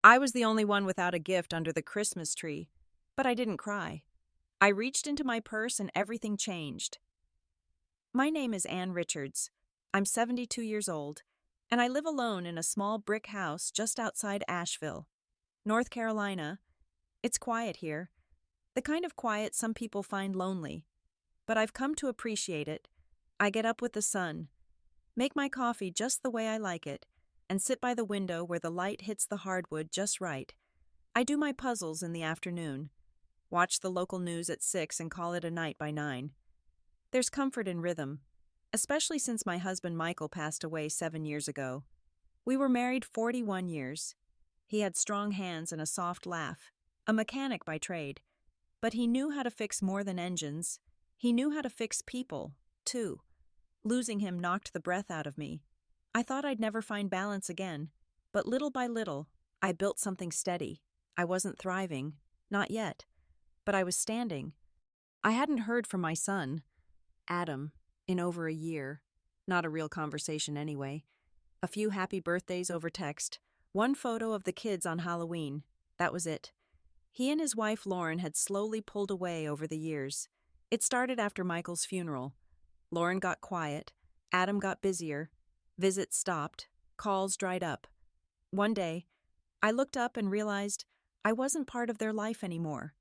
I was the only one without a gift under the Christmas tree, but I didn't cry. I reached into my purse and everything changed. My name is Ann Richards. I'm 72 years old, and I live alone in a small brick house just outside Asheville, North Carolina. It's quiet here, the kind of quiet some people find lonely, but I've come to appreciate it. I get up with the sun, make my coffee just the way I like it, and sit by the window where the light hits the hardwood just right. I do my puzzles in the afternoon, watch the local news at 6 and call it a night by 9. There's comfort in rhythm, especially since my husband Michael passed away 7 years ago. We were married 41 years. He had strong hands and a soft laugh, a mechanic by trade, but he knew how to fix more than engines. He knew how to fix people, too. Losing him knocked the breath out of me. I thought I'd never find balance again, but little by little, I built something steady. I wasn't thriving, not yet, but I was standing. I hadn't heard from my son, Adam, in over a year. Not a real conversation anyway. A few happy birthdays over text, one photo of the kids on Halloween. That was it. He and his wife Lauren had slowly pulled away over the years. It started after Michael's funeral. Lauren got quiet, Adam got busier, visits stopped, calls dried up. One day, I looked up and realized I wasn't part of their life anymore.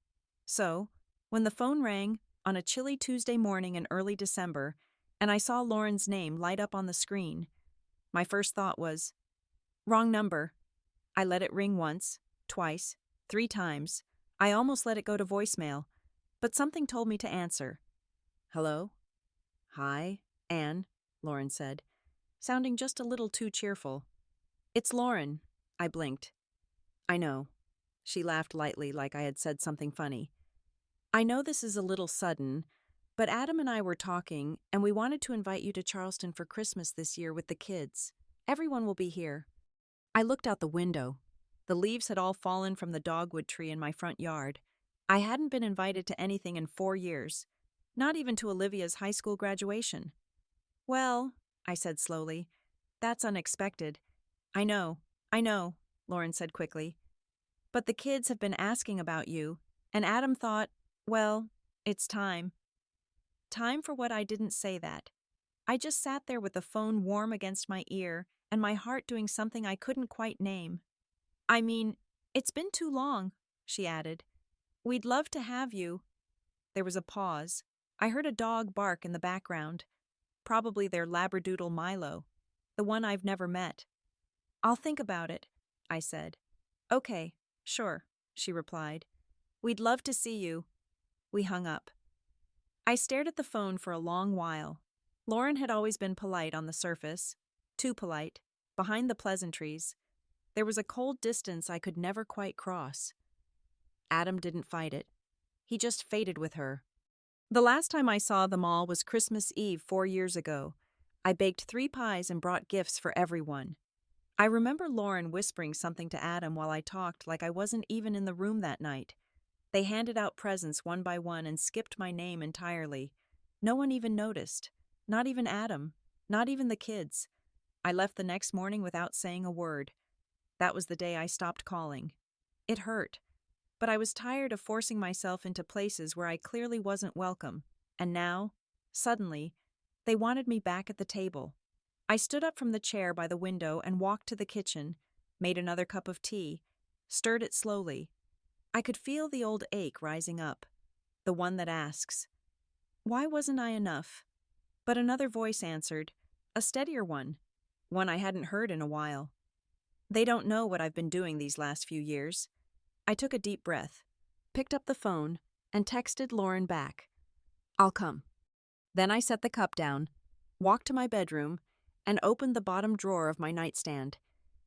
So, when the phone rang on a chilly Tuesday morning in early December, and I saw Lauren's name light up on the screen, my first thought was, wrong number. I let it ring once, twice, 3 times. I almost let it go to voicemail, but something told me to answer. Hello? Hi, Anne, Lauren said, sounding just a little too cheerful. It's Lauren, I blinked. I know. She laughed lightly like I had said something funny. I know this is a little sudden, but Adam and I were talking, and we wanted to invite you to Charleston for Christmas this year with the kids. Everyone will be here. I looked out the window. The leaves had all fallen from the dogwood tree in my front yard. I hadn't been invited to anything in 4 years, not even to Olivia's high school graduation. Well, I said slowly, that's unexpected. I know, Lauren said quickly. But the kids have been asking about you, and Adam thought, well, it's time. Time for what? I didn't say that. I just sat there with the phone warm against my ear and my heart doing something I couldn't quite name. I mean, it's been too long, she added. We'd love to have you. There was a pause. I heard a dog bark in the background. Probably their Labradoodle Milo, the one I've never met. I'll think about it, I said. Okay, sure, she replied. We'd love to see you. We hung up. I stared at the phone for a long while. Lauren had always been polite on the surface, too polite, behind the pleasantries. There was a cold distance I could never quite cross. Adam didn't fight it. He just faded with her. The last time I saw them all was Christmas Eve 4 years ago. I baked 3 pies and brought gifts for everyone. I remember Lauren whispering something to Adam while I talked like I wasn't even in the room that night. They handed out presents one by one and skipped my name entirely. No one even noticed. Not even Adam. Not even the kids. I left the next morning without saying a word. That was the day I stopped calling. It hurt. But I was tired of forcing myself into places where I clearly wasn't welcome. And now, suddenly, they wanted me back at the table. I stood up from the chair by the window and walked to the kitchen, made another cup of tea, stirred it slowly. I could feel the old ache rising up, the one that asks, why wasn't I enough? But another voice answered, a steadier one I hadn't heard in a while. They don't know what I've been doing these last few years. I took a deep breath, picked up the phone, and texted Lauren back. I'll come. Then I set the cup down, walked to my bedroom, and opened the bottom drawer of my nightstand.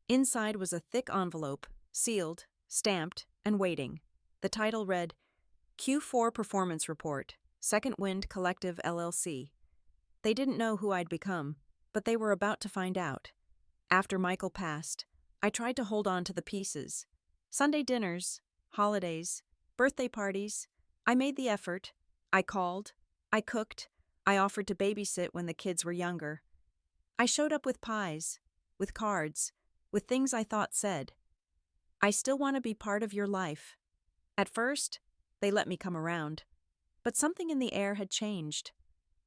Inside was a thick envelope, sealed, stamped, and waiting. The title read, Q4 Performance Report, Second Wind Collective LLC. They didn't know who I'd become, but they were about to find out. After Michael passed, I tried to hold on to the pieces. Sunday dinners, holidays, birthday parties. I made the effort. I called. I cooked. I offered to babysit when the kids were younger. I showed up with pies, with cards, with things I thought said. I still want to be part of your life. At first, they let me come around, but something in the air had changed.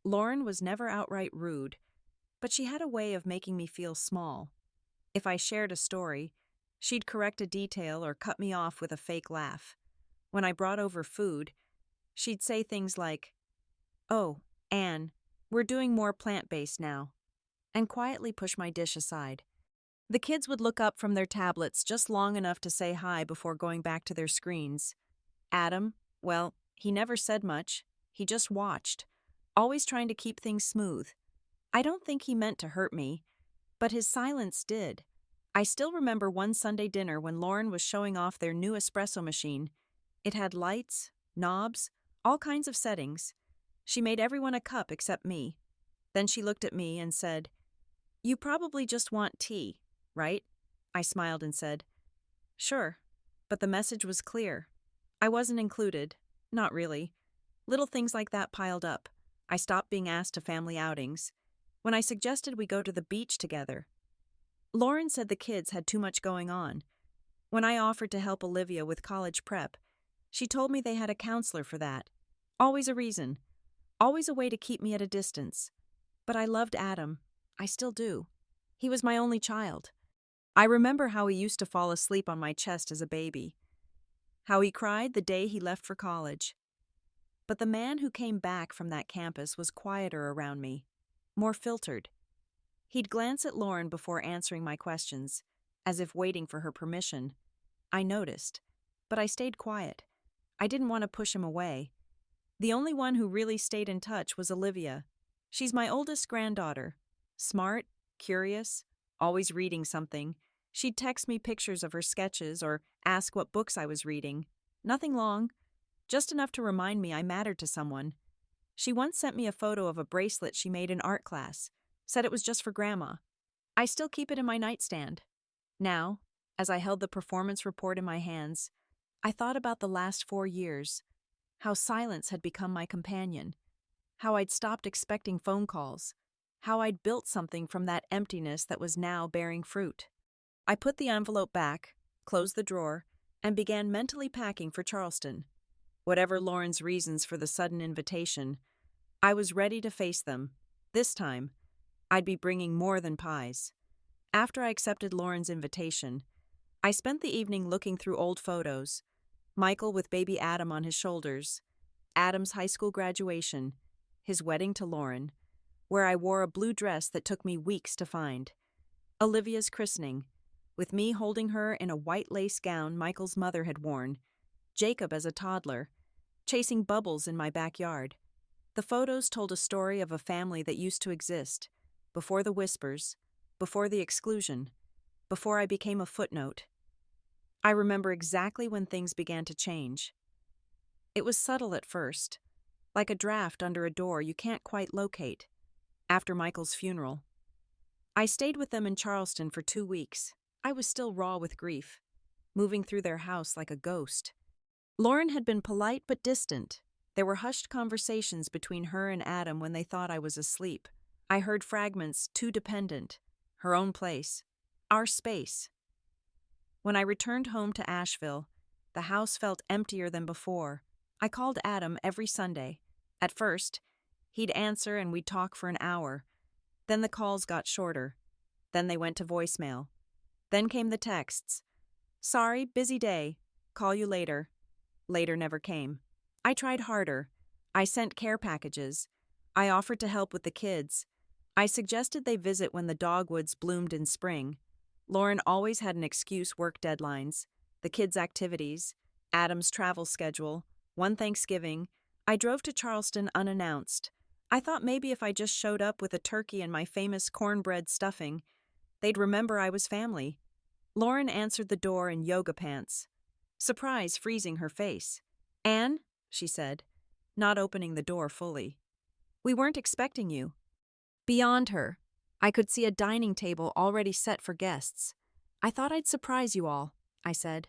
Lauren was never outright rude, but she had a way of making me feel small. If I shared a story, she'd correct a detail or cut me off with a fake laugh. When I brought over food, she'd say things like, "Oh, Anne, we're doing more plant-based now," and quietly push my dish aside. The kids would look up from their tablets just long enough to say hi before going back to their screens. Adam, well, he never said much. He just watched, always trying to keep things smooth. I don't think he meant to hurt me, but his silence did. I still remember one Sunday dinner when Lauren was showing off their new espresso machine. It had lights, knobs, all kinds of settings. She made everyone a cup except me. Then she looked at me and said, "You probably just want tea, right?" I smiled and said, "Sure." But the message was clear. I wasn't included. Not really. Little things like that piled up. I stopped being asked to family outings. When I suggested we go to the beach together, Lauren said the kids had too much going on. When I offered to help Olivia with college prep, she told me they had a counselor for that. Always a reason. Always a way to keep me at a distance. But I loved Adam. I still do. He was my only child. I remember how he used to fall asleep on my chest as a baby. How he cried the day he left for college. But the man who came back from that campus was quieter around me, more filtered. He'd glance at Lauren before answering my questions, as if waiting for her permission. I noticed, but I stayed quiet. I didn't want to push him away. The only one who really stayed in touch was Olivia. She's my oldest granddaughter. Smart, curious, always reading something. She'd text me pictures of her sketches or ask what books I was reading. Nothing long, just enough to remind me I mattered to someone. She once sent me a photo of a bracelet she made in art class, said it was just for Grandma. I still keep it in my nightstand. Now, as I held the performance report in my hands, I thought about the last 4 years, how silence had become my companion, how I'd stopped expecting phone calls, how I'd built something from that emptiness that was now bearing fruit. I put the envelope back, closed the drawer, and began mentally packing for Charleston. Whatever Lauren's reasons for the sudden invitation, I was ready to face them. This time, I'd be bringing more than pies. After I accepted Lauren's invitation, I spent the evening looking through old photos. Michael with baby Adam on his shoulders, Adam's high school graduation, his wedding to Lauren, where I wore a blue dress that took me weeks to find, Olivia's christening, with me holding her in a white lace gown Michael's mother had worn, Jacob as a toddler, chasing bubbles in my backyard. The photos told a story of a family that used to exist, before the whispers, before the exclusion, before I became a footnote. I remember exactly when things began to change. It was subtle at first, like a draft under a door you can't quite locate. After Michael's funeral, I stayed with them in Charleston for 2 weeks. I was still raw with grief, moving through their house like a ghost. Lauren had been polite but distant. There were hushed conversations between her and Adam when they thought I was asleep. I heard fragments too dependent, her own place, our space. When I returned home to Asheville, the house felt emptier than before. I called Adam every Sunday. At first, he'd answer and we'd talk for an hour. Then the calls got shorter. Then they went to voicemail. Then came the texts. "Sorry, busy day. Call you later." Later never came. I tried harder. I sent care packages. I offered to help with the kids. I suggested they visit when the dogwoods bloomed in spring. Lauren always had an excuse: work deadlines, the kids' activities, Adam's travel schedule, one Thanksgiving. I drove to Charleston unannounced. I thought maybe if I just showed up with a turkey and my famous cornbread stuffing, they'd remember I was family. Lauren answered the door in yoga pants, surprise freezing her face. "Anne," she said, not opening the door fully. "We weren't expecting you." Beyond her, I could see a dining table already set for guests. "I thought I'd surprise you all," I said,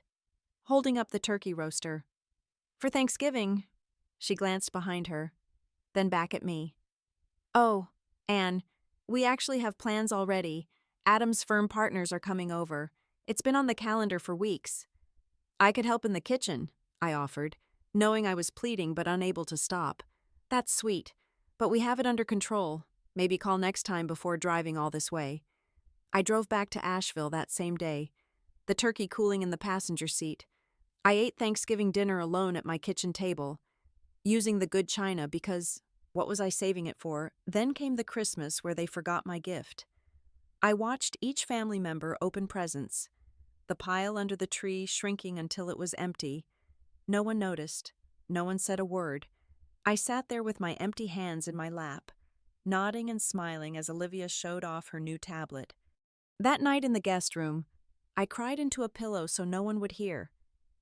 holding up the turkey roaster. "For Thanksgiving." She glanced behind her, then back at me. "Oh, Anne, we actually have plans already. Adam's firm partners are coming over. It's been on the calendar for weeks." I could help in the kitchen, I offered, knowing I was pleading but unable to stop. That's sweet, but we have it under control. Maybe call next time before driving all this way. I drove back to Asheville that same day, the turkey cooling in the passenger seat. I ate Thanksgiving dinner alone at my kitchen table, using the good china because, what was I saving it for? Then came the Christmas where they forgot my gift. I watched each family member open presents, the pile under the tree shrinking until it was empty. No one noticed. No one said a word. I sat there with my empty hands in my lap, nodding and smiling as Olivia showed off her new tablet. That night in the guest room, I cried into a pillow so no one would hear.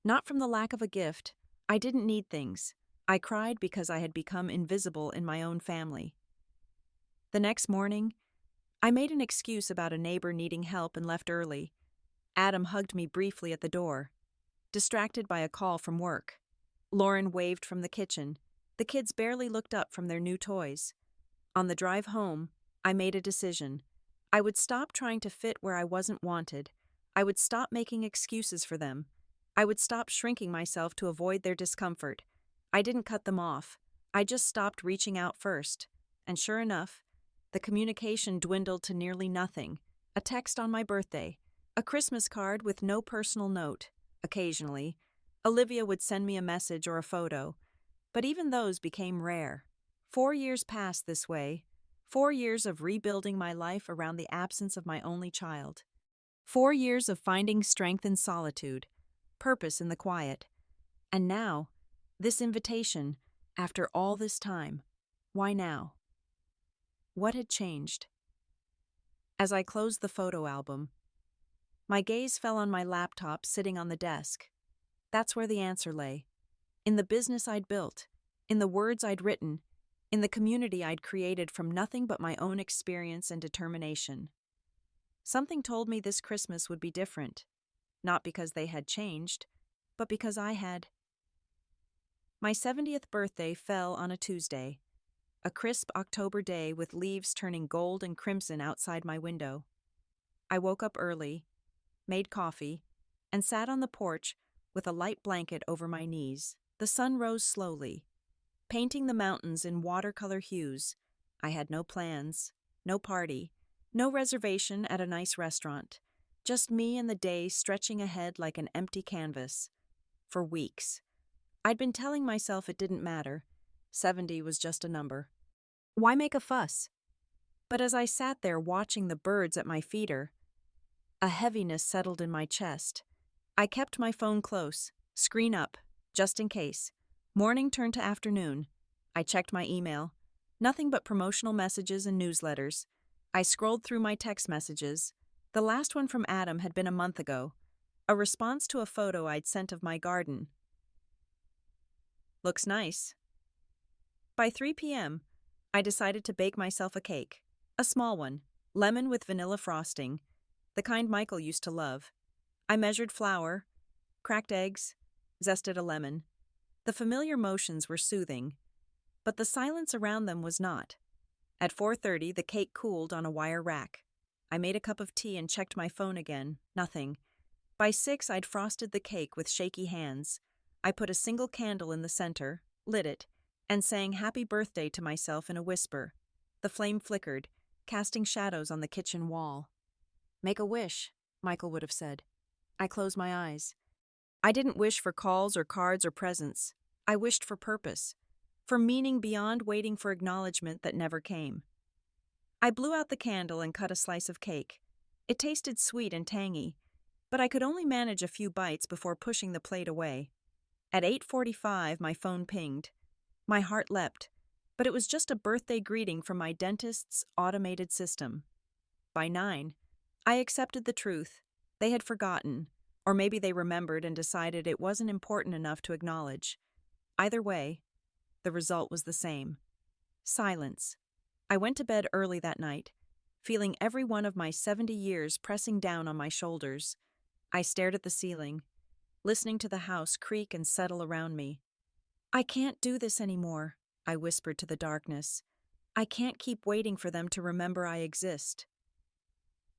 Not from the lack of a gift. I didn't need things. I cried because I had become invisible in my own family. The next morning, I made an excuse about a neighbor needing help and left early. Adam hugged me briefly at the door, distracted by a call from work. Lauren waved from the kitchen. The kids barely looked up from their new toys. On the drive home, I made a decision. I would stop trying to fit where I wasn't wanted. I would stop making excuses for them. I would stop shrinking myself to avoid their discomfort. I didn't cut them off. I just stopped reaching out first. And sure enough, the communication dwindled to nearly nothing. A text on my birthday, a Christmas card with no personal note. Occasionally, Olivia would send me a message or a photo, but even those became rare. 4 years passed this way, 4 years of rebuilding my life around the absence of my only child. 4 years of finding strength in solitude, purpose in the quiet. And now, this invitation, after all this time. Why now? What had changed? As I closed the photo album, my gaze fell on my laptop sitting on the desk. That's where the answer lay. In the business I'd built, in the words I'd written, in the community I'd created from nothing but my own experience and determination. Something told me this Christmas would be different, not because they had changed, but because I had. My 70th birthday fell on a Tuesday, a crisp October day with leaves turning gold and crimson outside my window. I woke up early, made coffee, and sat on the porch with a light blanket over my knees. The sun rose slowly, painting the mountains in watercolor hues. I had no plans, no party, no reservation at a nice restaurant, just me and the day stretching ahead like an empty canvas. For weeks, I'd been telling myself it didn't matter. 70 was just a number. Why make a fuss? But as I sat there watching the birds at my feeder, a heaviness settled in my chest. I kept my phone close, screen up, just in case. Morning turned to afternoon. I checked my email. Nothing but promotional messages and newsletters. I scrolled through my text messages. The last one from Adam had been a month ago. A response to a photo I'd sent of my garden. Looks nice. By 3 p.m., I decided to bake myself a cake. A small one, lemon with vanilla frosting, the kind Michael used to love. I measured flour, cracked eggs, zested a lemon. The familiar motions were soothing, but the silence around them was not. At 4:30, the cake cooled on a wire rack. I made a cup of tea and checked my phone again. Nothing. By 6, I'd frosted the cake with shaky hands. I put a single candle in the center, lit it, and sang happy birthday to myself in a whisper. The flame flickered, casting shadows on the kitchen wall. Make a wish, Michael would have said. I closed my eyes. I didn't wish for calls or cards or presents. I wished for purpose, for meaning beyond waiting for acknowledgement that never came. I blew out the candle and cut a slice of cake. It tasted sweet and tangy, but I could only manage a few bites before pushing the plate away. At 8:45, my phone pinged. My heart leapt, but it was just a birthday greeting from my dentist's automated system. By 9, I accepted the truth. They had forgotten, or maybe they remembered and decided it wasn't important enough to acknowledge. Either way, the result was the same. Silence. I went to bed early that night, feeling every one of my 70 years pressing down on my shoulders. I stared at the ceiling, listening to the house creak and settle around me. I can't do this anymore, I whispered to the darkness. I can't keep waiting for them to remember I exist.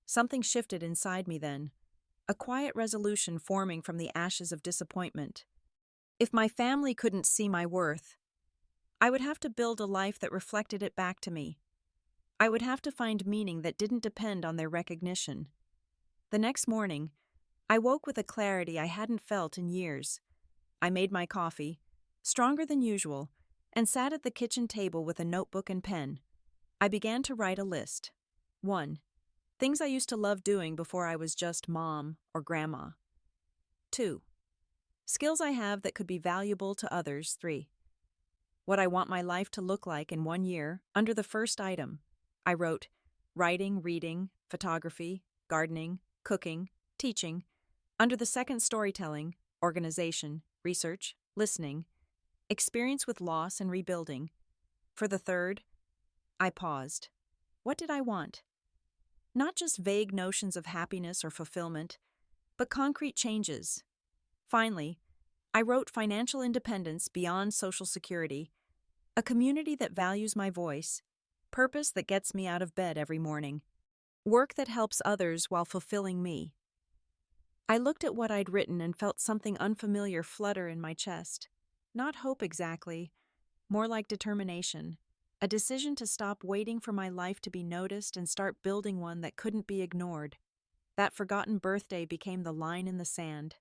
Something shifted inside me then. a quiet resolution forming from the ashes of disappointment. If my family couldn't see my worth, I would have to build a life that reflected it back to me. I would have to find meaning that didn't depend on their recognition. The next morning, I woke with a clarity I hadn't felt in years. I made my coffee, stronger than usual, and sat at the kitchen table with a notebook and pen. I began to write a list. 1. Things I used to love doing before I was just mom or grandma. 2. Skills I have that could be valuable to others. 3. What I want my life to look like in 1 year. Under the first item, I wrote writing, reading, photography, gardening, cooking, teaching. Under the second, storytelling, organization, research, listening, experience with loss and rebuilding. For the third, I paused. What did I want? Not just vague notions of happiness or fulfillment, but concrete changes. Finally, I wrote financial independence beyond Social Security, a community that values my voice, purpose that gets me out of bed every morning, work that helps others while fulfilling me. I looked at what I'd written and felt something unfamiliar flutter in my chest. Not hope exactly, more like determination, a decision to stop waiting for my life to be noticed and start building one that couldn't be ignored. That forgotten birthday became the line in the sand,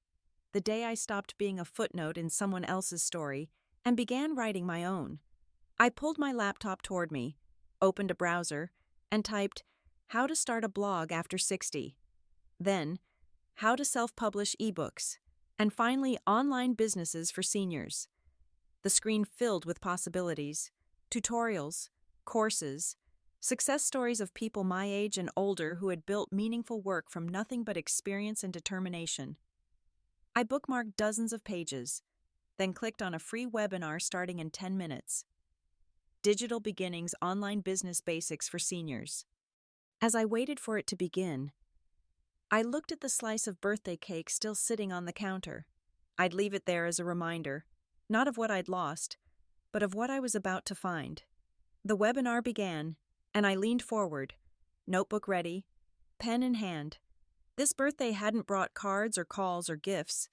the day I stopped being a footnote in someone else's story and began writing my own. I pulled my laptop toward me, opened a browser, and typed, "How to start a blog after 60. Then, how to self-publish ebooks, and finally, online businesses for seniors. The screen filled with possibilities, tutorials, courses, success stories of people my age and older who had built meaningful work from nothing but experience and determination. I bookmarked dozens of pages, then clicked on a free webinar starting in 10 minutes. Digital Beginnings Online Business Basics for Seniors. As I waited for it to begin, I looked at the slice of birthday cake still sitting on the counter. I'd leave it there as a reminder, not of what I'd lost, but of what I was about to find. The webinar began, and I leaned forward, notebook ready, pen in hand. This birthday hadn't brought cards or calls or gifts,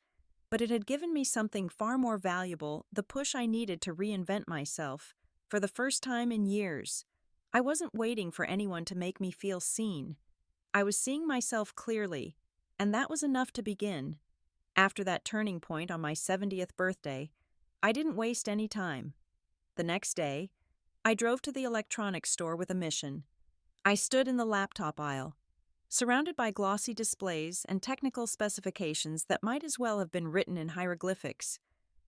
but it had given me something far more valuable, the push I needed to reinvent myself. For the first time in years, I wasn't waiting for anyone to make me feel seen. I was seeing myself clearly, and that was enough to begin. After that turning point on my 70th birthday, I didn't waste any time. The next day, I drove to the electronics store with a mission. I stood in the laptop aisle, surrounded by glossy displays and technical specifications that might as well have been written in hieroglyphics.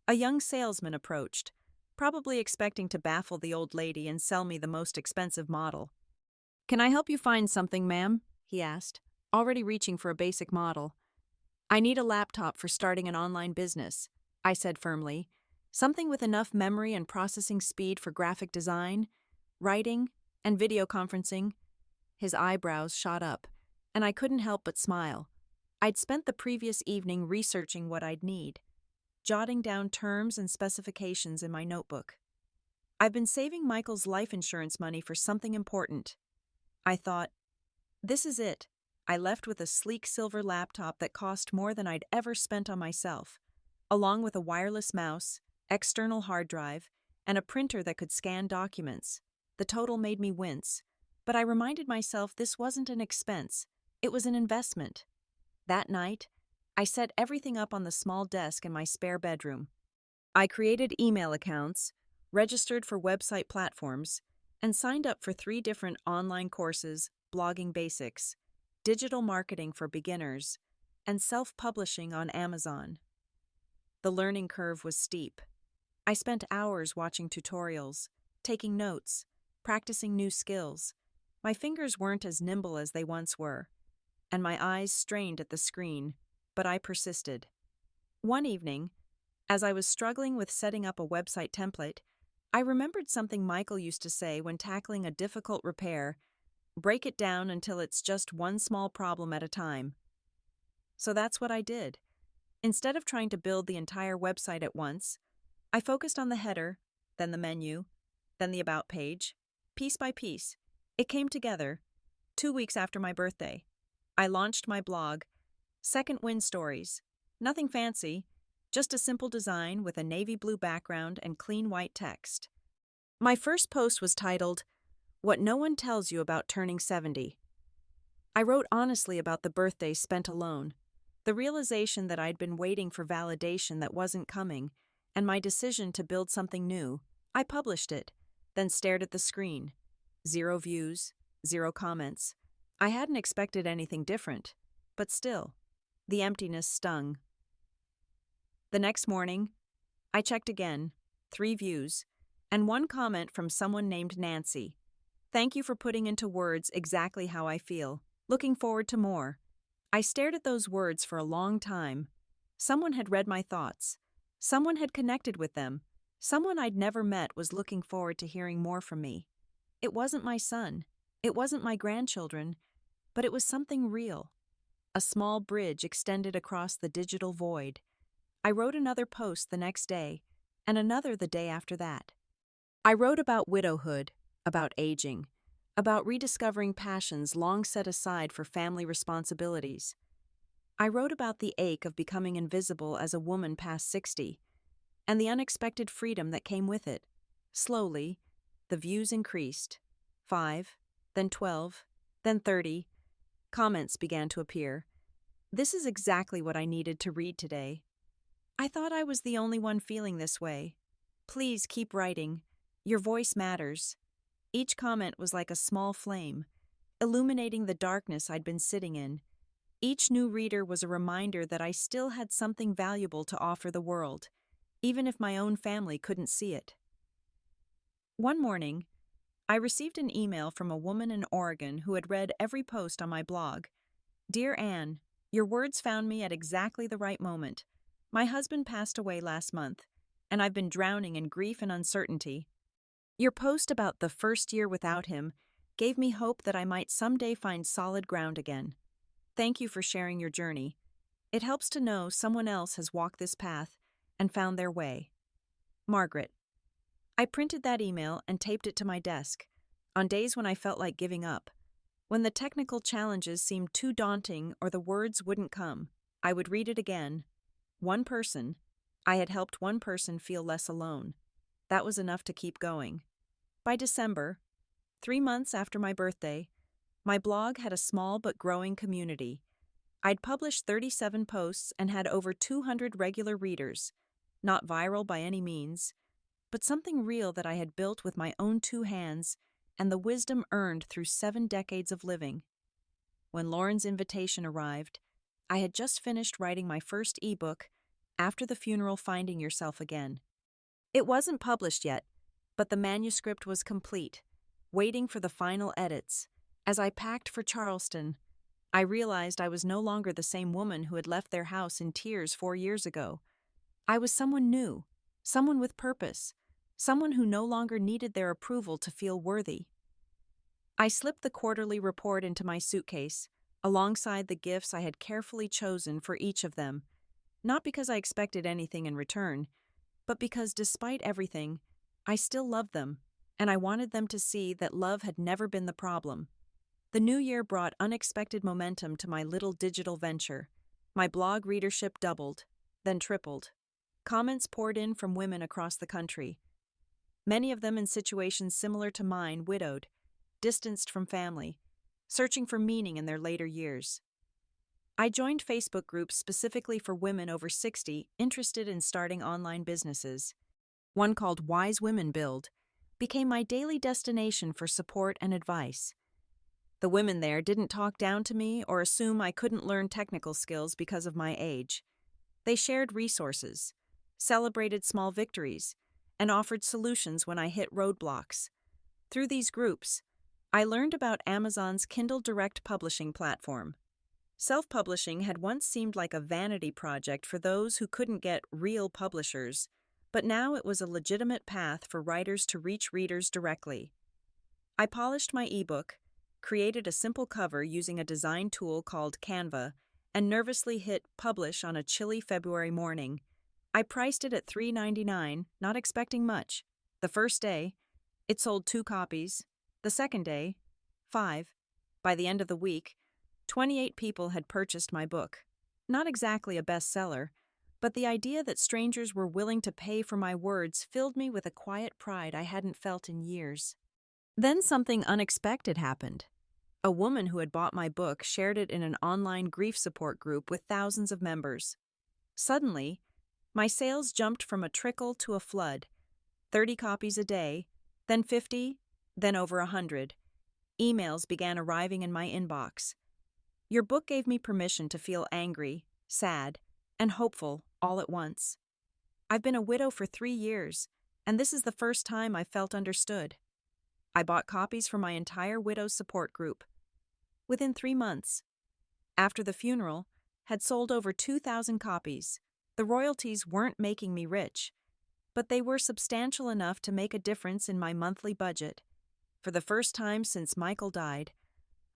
A young salesman approached, probably expecting to baffle the old lady and sell me the most expensive model. "Can I help you find something, ma'am?" he asked, already reaching for a basic model. "I need a laptop for starting an online business," I said firmly. "Something with enough memory and processing speed for graphic design, writing, and video conferencing." His eyebrows shot up, and I couldn't help but smile. I'd spent the previous evening researching what I'd need, jotting down terms and specifications in my notebook. I've been saving Michael's life insurance money for something important. I thought, this is it. I left with a sleek silver laptop that cost more than I'd ever spent on myself, along with a wireless mouse, external hard drive, and a printer that could scan documents. The total made me wince, but I reminded myself this wasn't an expense, it was an investment. That night, I set everything up on the small desk in my spare bedroom. I created email accounts, registered for website platforms, and signed up for 3 different online courses: blogging basics, digital marketing for beginners, and self-publishing on Amazon. The learning curve was steep. I spent hours watching tutorials, taking notes, practicing new skills. My fingers weren't as nimble as they once were, and my eyes strained at the screen, but I persisted. One evening, as I was struggling with setting up a website template, I remembered something Michael used to say when tackling a difficult repair: break it down until it's just one small problem at a time. So that's what I did. Instead of trying to build the entire website at once, I focused on the header, then the menu, then the about page. Piece by piece, it came together. 2 weeks after my birthday, I launched my blog, Second Wind Stories. Nothing fancy, just a simple design with a navy blue background and clean white text. My first post was titled, What No One Tells You About Turning 70. I wrote honestly about the birthdays spent alone, the realization that I'd been waiting for validation that wasn't coming, and my decision to build something new. I published it, then stared at the screen. 0 views, 0 comments. I hadn't expected anything different, but still, the emptiness stung. The next morning, I checked again, 3 views, and 1 comment from someone named Nancy. Thank you for putting into words exactly how I feel. Looking forward to more. I stared at those words for a long time. Someone had read my thoughts. Someone had connected with them. Someone I'd never met was looking forward to hearing more from me. It wasn't my son. It wasn't my grandchildren. But it was something real. A small bridge extended across the digital void. I wrote another post the next day, and another the day after that. I wrote about widowhood, about aging, about rediscovering passions long set aside for family responsibilities. I wrote about the ache of becoming invisible as a woman past 60, and the unexpected freedom that came with it. Slowly, the views increased. 5, then 12, then 30. Comments began to appear. This is exactly what I needed to read today. I thought I was the only one feeling this way. Please keep writing. Your voice matters. Each comment was like a small flame, illuminating the darkness I'd been sitting in. Each new reader was a reminder that I still had something valuable to offer the world, even if my own family couldn't see it. One morning, I received an email from a woman in Oregon who had read every post on my blog. Dear Anne, your words found me at exactly the right moment. My husband passed away last month, and I've been drowning in grief and uncertainty. Your post about the first year without him gave me hope that I might someday find solid ground again. Thank you for sharing your journey. It helps to know someone else has walked this path and found their way. Margaret. I printed that email and taped it to my desk, on days when I felt like giving up. When the technical challenges seemed too daunting or the words wouldn't come, I would read it again. I had helped one person feel less alone. That was enough to keep going. By December, 3 months after my birthday, my blog had a small but growing community. I'd published 37 posts and had over 200 regular readers. Not viral by any means, but something real that I had built with my own 2 hands and the wisdom earned through 7 decades of living. When Lauren's invitation arrived, I had just finished writing my first ebook, After the Funeral Finding Yourself Again. It wasn't published yet, but the manuscript was complete, waiting for the final edits. As I packed for Charleston, I realized I was no longer the same woman who had left their house in tears 4 years ago. I was someone new, someone with purpose, someone who no longer needed their approval to feel worthy. I slipped the quarterly report into my suitcase, alongside the gifts I had carefully chosen for each of them, not because I expected anything in return, but because despite everything, I still loved them, and I wanted them to see that love had never been the problem. The new year brought unexpected momentum to my little digital venture. My blog readership doubled, then tripled. Comments poured in from women across the country, many of them in situations similar to mine, widowed, distanced from family, searching for meaning in their later years. I joined Facebook groups specifically for women over 60 interested in starting online businesses. One called Wise Women Build became my daily destination for support and advice. The women there didn't talk down to me or assume I couldn't learn technical skills because of my age. They shared resources, celebrated small victories, and offered solutions when I hit roadblocks. Through these groups, I learned about Amazon's Kindle Direct publishing platform. Self-publishing had once seemed like a vanity project for those who couldn't get real publishers, but now it was a legitimate path for writers to reach readers directly. I polished my ebook, created a simple cover using a design tool called Canva, and nervously hit publish on a chilly February morning. I priced it at $3.99, not expecting much. The first day, it sold 2 copies. The second day, 5. By the end of the week, 28 people had purchased my book. Not exactly a bestseller, but the idea that strangers were willing to pay for my words filled me with a quiet pride I hadn't felt in years. Then something unexpected happened. A woman who had bought my book shared it in an online grief support group with thousands of members. Suddenly, my sales jumped from a trickle to a flood. 30 copies a day, then 50, then over 100. Emails began arriving in my inbox. Your book gave me permission to feel angry, sad, and hopeful all at once. I've been a widow for 3 years, and this is the first time I felt understood. I bought copies for my entire widows support group. Within 3 months, after the funeral, had sold over 2,000 copies. The royalties weren't making me rich, but they were substantial enough to make a difference in my monthly budget. For the first time since Michael died,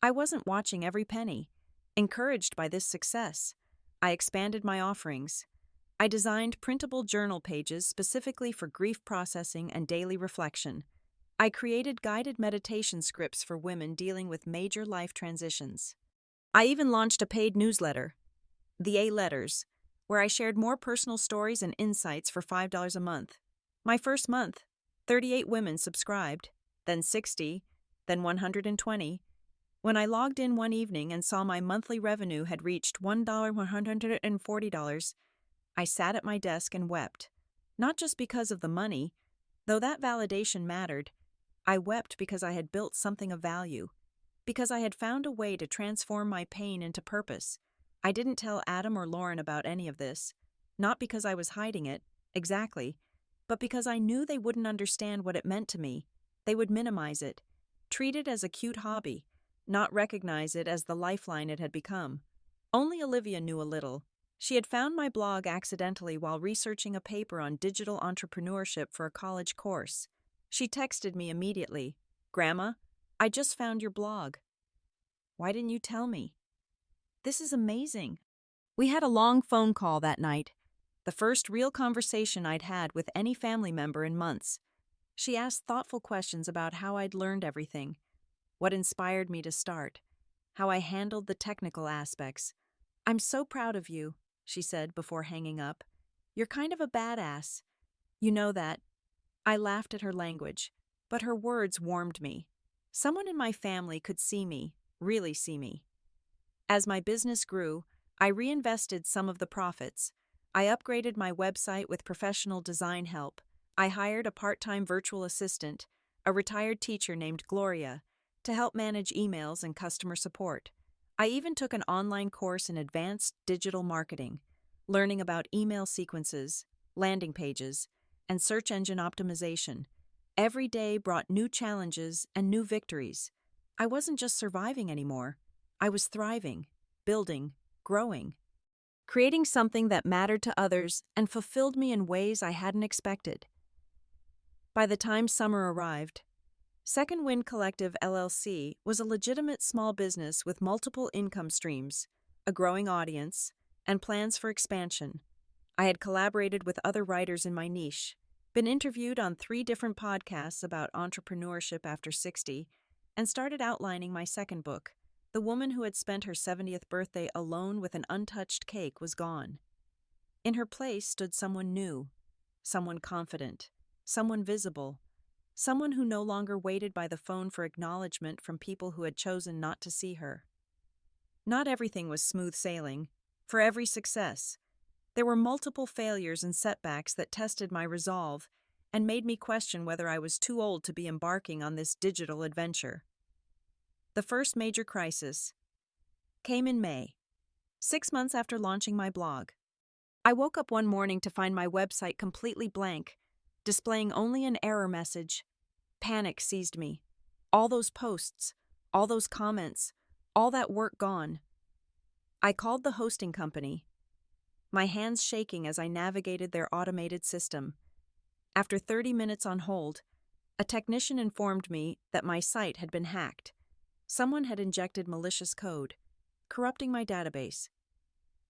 I wasn't watching every penny. Encouraged by this success, I expanded my offerings. I designed printable journal pages specifically for grief processing and daily reflection. I created guided meditation scripts for women dealing with major life transitions. I even launched a paid newsletter, The A Letters, where I shared more personal stories and insights for $5 a month. My first month, 38 women subscribed, then 60, then 120. When I logged in one evening and saw my monthly revenue had reached $140, I sat at my desk and wept. Not just because of the money, though that validation mattered. I wept because I had built something of value, because I had found a way to transform my pain into purpose. I didn't tell Adam or Lauren about any of this, not because I was hiding it, exactly, but because I knew they wouldn't understand what it meant to me. They would minimize it, treat it as a cute hobby, not recognize it as the lifeline it had become. Only Olivia knew a little. She had found my blog accidentally while researching a paper on digital entrepreneurship for a college course. She texted me immediately, "Grandma, I just found your blog. Why didn't you tell me? This is amazing." We had a long phone call that night, the first real conversation I'd had with any family member in months. She asked thoughtful questions about how I'd learned everything, what inspired me to start, how I handled the technical aspects. "I'm so proud of you," she said before hanging up. "You're kind of a badass. You know that." I laughed at her language, but her words warmed me. Someone in my family could see me, really see me. As my business grew, I reinvested some of the profits. I upgraded my website with professional design help. I hired a part-time virtual assistant, a retired teacher named Gloria, to help manage emails and customer support. I even took an online course in advanced digital marketing, learning about email sequences, landing pages, and search engine optimization. Every day brought new challenges and new victories. I wasn't just surviving anymore. I was thriving, building, growing, creating something that mattered to others and fulfilled me in ways I hadn't expected. By the time summer arrived, Second Wind Collective LLC was a legitimate small business with multiple income streams, a growing audience, and plans for expansion. I had collaborated with other writers in my niche, been interviewed on 3 different podcasts about entrepreneurship after 60, and started outlining my second book. The woman who had spent her 70th birthday alone with an untouched cake was gone. In her place stood someone new, someone confident, someone visible, someone who no longer waited by the phone for acknowledgement from people who had chosen not to see her. Not everything was smooth sailing. For every success, there were multiple failures and setbacks that tested my resolve and made me question whether I was too old to be embarking on this digital adventure. The first major crisis came in May, 6 months after launching my blog. I woke up one morning to find my website completely blank, displaying only an error message. Panic seized me. All those posts, all those comments, all that work gone. I called the hosting company, my hands shaking as I navigated their automated system. After 30 minutes on hold, a technician informed me that my site had been hacked. Someone had injected malicious code, corrupting my database.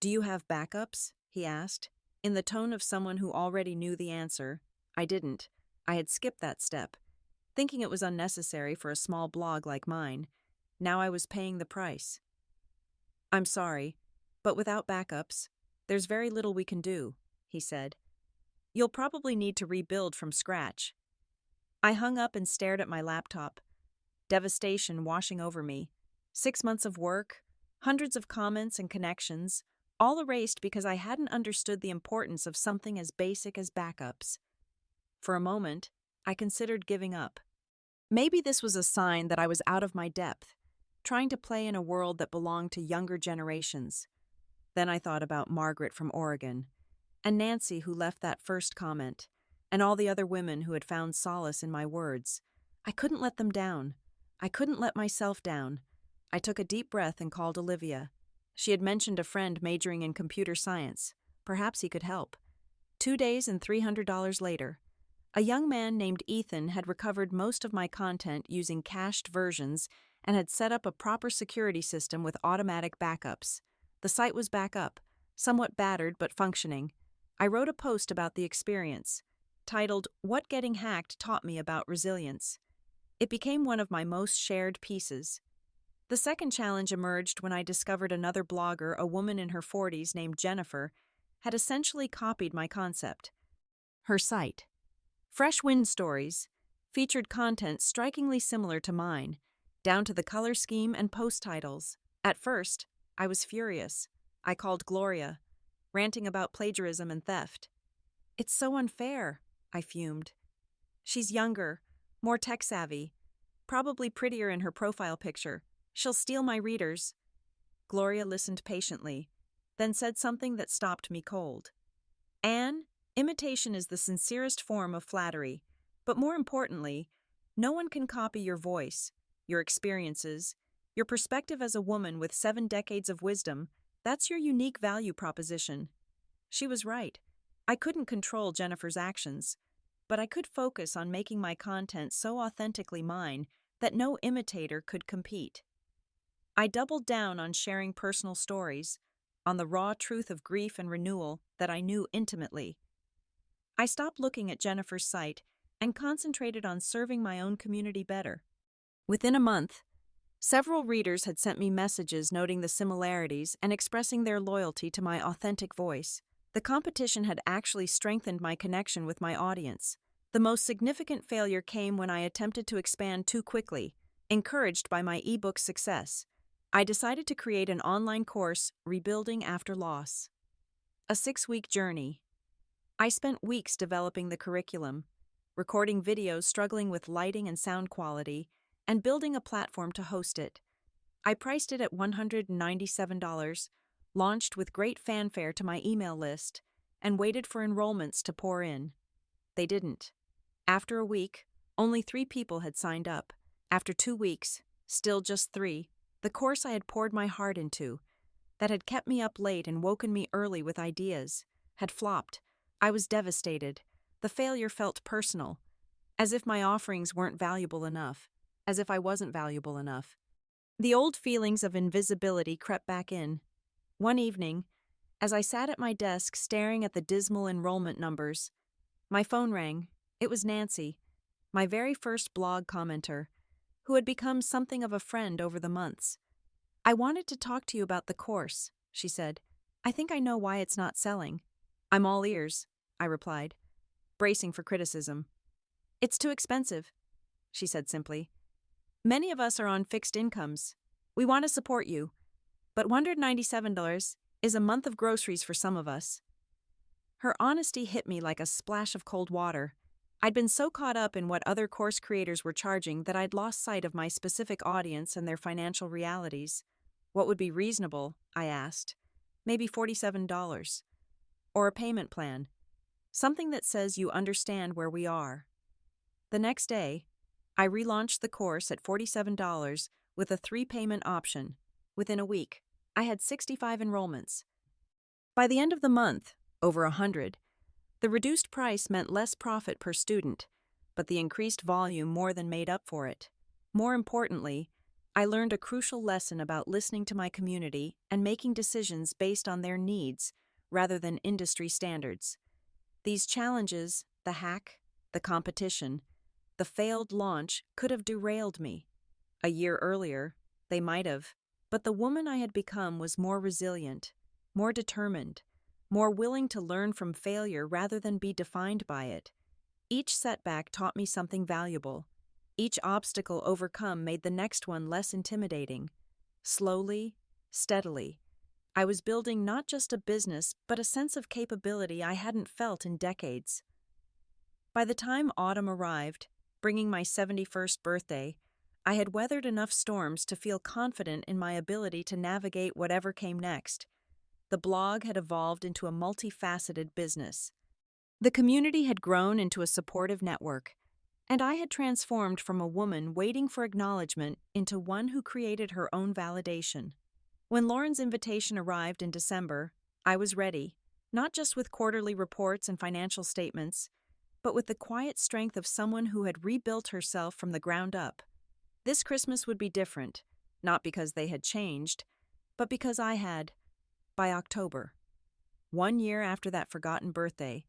"Do you have backups?" he asked, in the tone of someone who already knew the answer. I didn't. I had skipped that step, thinking it was unnecessary for a small blog like mine. Now I was paying the price. "I'm sorry, But without backups, there's very little we can do, he said. You'll probably need to rebuild from scratch. I hung up and stared at my laptop, devastation washing over me. 6 months of work, hundreds of comments and connections, all erased because I hadn't understood the importance of something as basic as backups. For a moment, I considered giving up. Maybe this was a sign that I was out of my depth, trying to play in a world that belonged to younger generations. Then I thought about Margaret from Oregon, and Nancy who left that first comment, and all the other women who had found solace in my words. I couldn't let them down. I couldn't let myself down. I took a deep breath and called Olivia. She had mentioned a friend majoring in computer science. Perhaps he could help. 2 days and $300 later, a young man named Ethan had recovered most of my content using cached versions and had set up a proper security system with automatic backups. The site was back up, somewhat battered but functioning. I wrote a post about the experience, titled "What Getting Hacked Taught Me About Resilience." It became one of my most shared pieces. The second challenge emerged when I discovered another blogger, a woman in her 40s named Jennifer, had essentially copied my concept. Her site, Fresh Wind Stories, featured content strikingly similar to mine, down to the color scheme and post titles. At first, I was furious. I called Gloria, ranting about plagiarism and theft. "It's so unfair," I fumed. "She's younger, more tech-savvy, probably prettier in her profile picture. She'll steal my readers." Gloria listened patiently, then said something that stopped me cold. "Anne, imitation is the sincerest form of flattery, but more importantly, no one can copy your voice, your experiences, your perspective as a woman with 7 decades of wisdom. That's your unique value proposition." She was right. I couldn't control Jennifer's actions, but I could focus on making my content so authentically mine that no imitator could compete. I doubled down on sharing personal stories, on the raw truth of grief and renewal that I knew intimately. I stopped looking at Jennifer's site and concentrated on serving my own community better. Within a month, several readers had sent me messages noting the similarities and expressing their loyalty to my authentic voice. The competition had actually strengthened my connection with my audience. The most significant failure came when I attempted to expand too quickly, encouraged by my ebook success. I decided to create an online course, Rebuilding After Loss. A 6-week journey. I spent weeks developing the curriculum, recording videos struggling with lighting and sound quality, and building a platform to host it. I priced it at $197, launched with great fanfare to my email list, and waited for enrollments to pour in. They didn't. After a week, only 3 people had signed up. After 2 weeks, still just 3. The course I had poured my heart into, that had kept me up late and woken me early with ideas, had flopped. I was devastated. The failure felt personal, as if my offerings weren't valuable enough, as if I wasn't valuable enough. The old feelings of invisibility crept back in. One evening, as I sat at my desk staring at the dismal enrollment numbers, my phone rang. It was Nancy, my very first blog commenter, who had become something of a friend over the months. "I wanted to talk to you about the course," she said. "I think I know why it's not selling." "I'm all ears," I replied, bracing for criticism. "It's too expensive," she said simply. "Many of us are on fixed incomes. We want to support you, but $197 is a month of groceries for some of us." Her honesty hit me like a splash of cold water. I'd been so caught up in what other course creators were charging that I'd lost sight of my specific audience and their financial realities. "What would be reasonable?" I asked. "Maybe $47. Or a payment plan. Something that says you understand where we are." The next day, I relaunched the course at $47 with a 3-payment option. Within a week, I had 65 enrollments. By the end of the month, over 100, the reduced price meant less profit per student, but the increased volume more than made up for it. More importantly, I learned a crucial lesson about listening to my community and making decisions based on their needs rather than industry standards. These challenges, the hack, the competition, the failed launch, could have derailed me. A year earlier, they might have, but the woman I had become was more resilient, more determined, more willing to learn from failure rather than be defined by it. Each setback taught me something valuable. Each obstacle overcome made the next one less intimidating. Slowly, steadily, I was building not just a business, but a sense of capability I hadn't felt in decades. By the time autumn arrived, bringing my 71st birthday, I had weathered enough storms to feel confident in my ability to navigate whatever came next. The blog had evolved into a multifaceted business. The community had grown into a supportive network, and I had transformed from a woman waiting for acknowledgement into one who created her own validation. When Lauren's invitation arrived in December, I was ready, not just with quarterly reports and financial statements, but with the quiet strength of someone who had rebuilt herself from the ground up. This Christmas would be different, not because they had changed, but because I had. By October, 1 year after that forgotten birthday,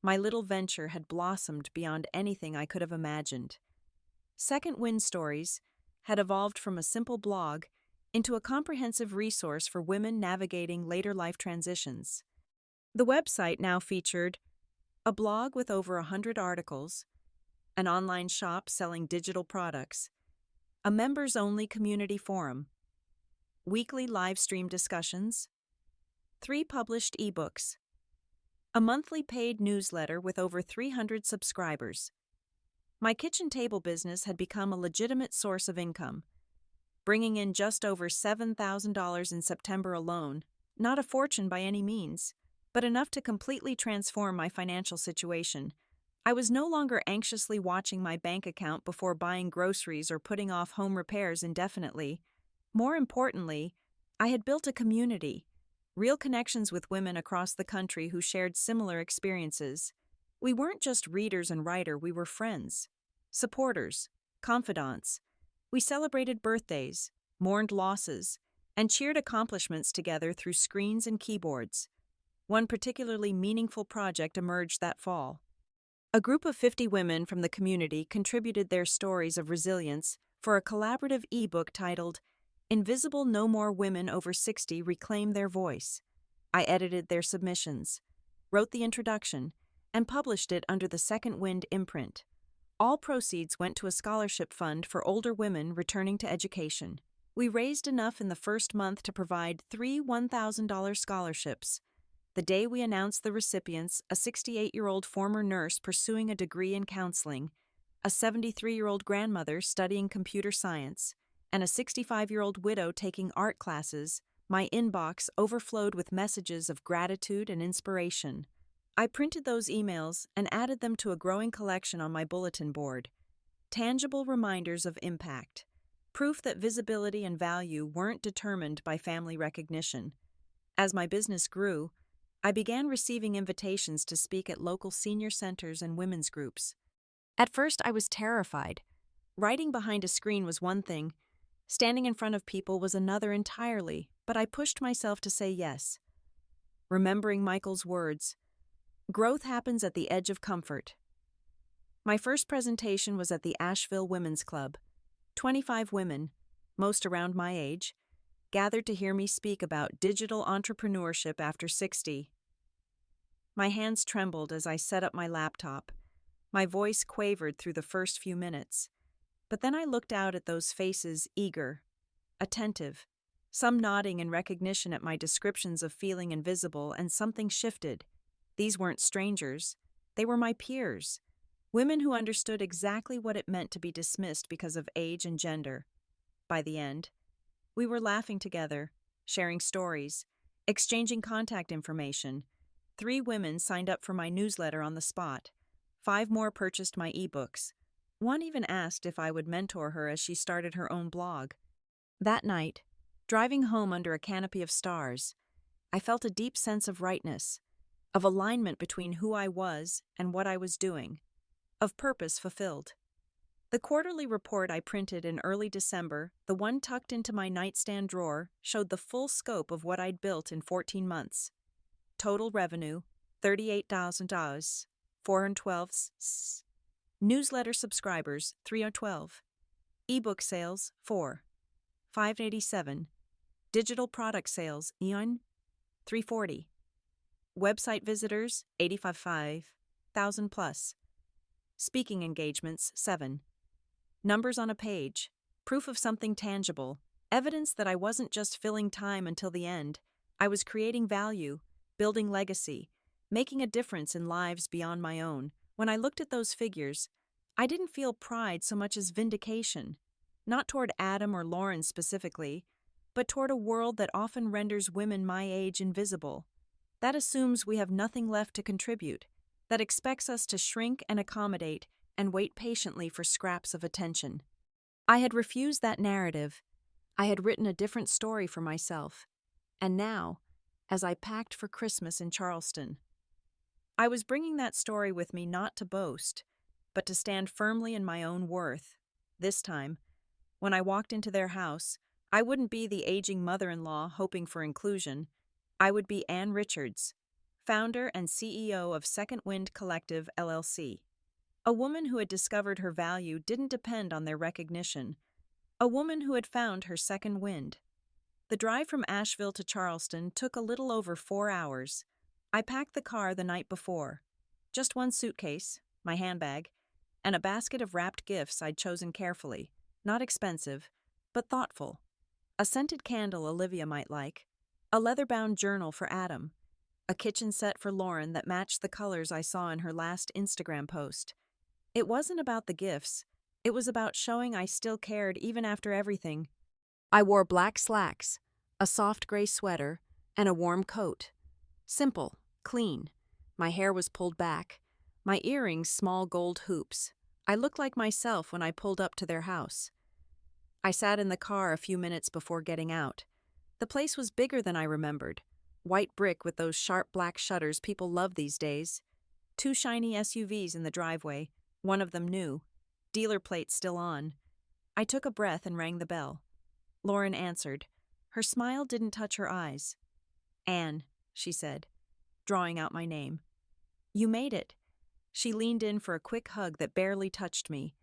my little venture had blossomed beyond anything I could have imagined. Second Wind Stories had evolved from a simple blog into a comprehensive resource for women navigating later life transitions. The website now featured a blog with over 100 articles, an online shop selling digital products, a members-only community forum, weekly live stream discussions, 3 published ebooks, a monthly paid newsletter with over 300 subscribers. My kitchen table business had become a legitimate source of income, bringing in just over $7,000 in September alone, not a fortune by any means, but enough to completely transform my financial situation. I was no longer anxiously watching my bank account before buying groceries or putting off home repairs indefinitely. More importantly, I had built a community, real connections with women across the country who shared similar experiences. We weren't just readers and writer, we were friends, supporters, confidants. We celebrated birthdays, mourned losses, and cheered accomplishments together through screens and keyboards. One particularly meaningful project emerged that fall. A group of 50 women from the community contributed their stories of resilience for a collaborative ebook titled Invisible No More Women Over 60 Reclaim Their Voice. I edited their submissions, wrote the introduction, and published it under the Second Wind imprint. All proceeds went to a scholarship fund for older women returning to education. We raised enough in the first month to provide 3 $1,000 scholarships. The day we announced the recipients, a 68-year-old former nurse pursuing a degree in counseling, a 73-year-old grandmother studying computer science, and a 65-year-old widow taking art classes, my inbox overflowed with messages of gratitude and inspiration. I printed those emails and added them to a growing collection on my bulletin board. Tangible reminders of impact. Proof that visibility and value weren't determined by family recognition. As my business grew, I began receiving invitations to speak at local senior centers and women's groups. At first, I was terrified. Writing behind a screen was one thing, standing in front of people was another entirely, but I pushed myself to say yes. Remembering Michael's words, growth happens at the edge of comfort. My first presentation was at the Asheville Women's Club. 25 women, most around my age, gathered to hear me speak about digital entrepreneurship after 60. My hands trembled as I set up my laptop. My voice quavered through the first few minutes. But then I looked out at those faces, eager, attentive, some nodding in recognition at my descriptions of feeling invisible, and something shifted. These weren't strangers. They were my peers, women who understood exactly what it meant to be dismissed because of age and gender. By the end, we were laughing together, sharing stories, exchanging contact information. 3 women signed up for my newsletter on the spot. 5 more purchased my ebooks. One even asked if I would mentor her as she started her own blog. That night, driving home under a canopy of stars, I felt a deep sense of rightness, of alignment between who I was and what I was doing, of purpose fulfilled. The quarterly report I printed in early December, the one tucked into my nightstand drawer, showed the full scope of what I'd built in 14 months. Total revenue, $38,000, 412 Newsletter subscribers, 312. Ebook sales, 4. 587. Digital product sales, 340. Website visitors, 85,000 plus. Speaking engagements, 7. Numbers on a page. Proof of something tangible. Evidence that I wasn't just filling time until the end. I was creating value, building legacy, making a difference in lives beyond my own. When I looked at those figures, I didn't feel pride so much as vindication. Not toward Adam or Lauren specifically, but toward a world that often renders women my age invisible. That assumes we have nothing left to contribute, that expects us to shrink and accommodate and wait patiently for scraps of attention. I had refused that narrative. I had written a different story for myself. And now, as I packed for Christmas in Charleston, I was bringing that story with me not to boast, but to stand firmly in my own worth. This time, when I walked into their house, I wouldn't be the aging mother-in-law hoping for inclusion. I would be Ann Richards, founder and CEO of Second Wind Collective, LLC. A woman who had discovered her value didn't depend on their recognition. A woman who had found her second wind. The drive from Asheville to Charleston took a little over 4 hours. I packed the car the night before. Just one suitcase, my handbag, and a basket of wrapped gifts I'd chosen carefully. Not expensive, but thoughtful. A scented candle Olivia might like. A leather-bound journal for Adam. A kitchen set for Lauren that matched the colors I saw in her last Instagram post. It wasn't about the gifts. It was about showing I still cared even after everything. I wore black slacks, a soft gray sweater, and a warm coat. Simple, clean. My hair was pulled back. My earrings small gold hoops. I looked like myself when I pulled up to their house. I sat in the car a few minutes before getting out. The place was bigger than I remembered. White brick with those sharp black shutters people love these days. 2 shiny SUVs in the driveway, one of them new. Dealer plate still on. I took a breath and rang the bell. Lauren answered. Her smile didn't touch her eyes. Anne, she said, drawing out my name. You made it. She leaned in for a quick hug that barely touched me.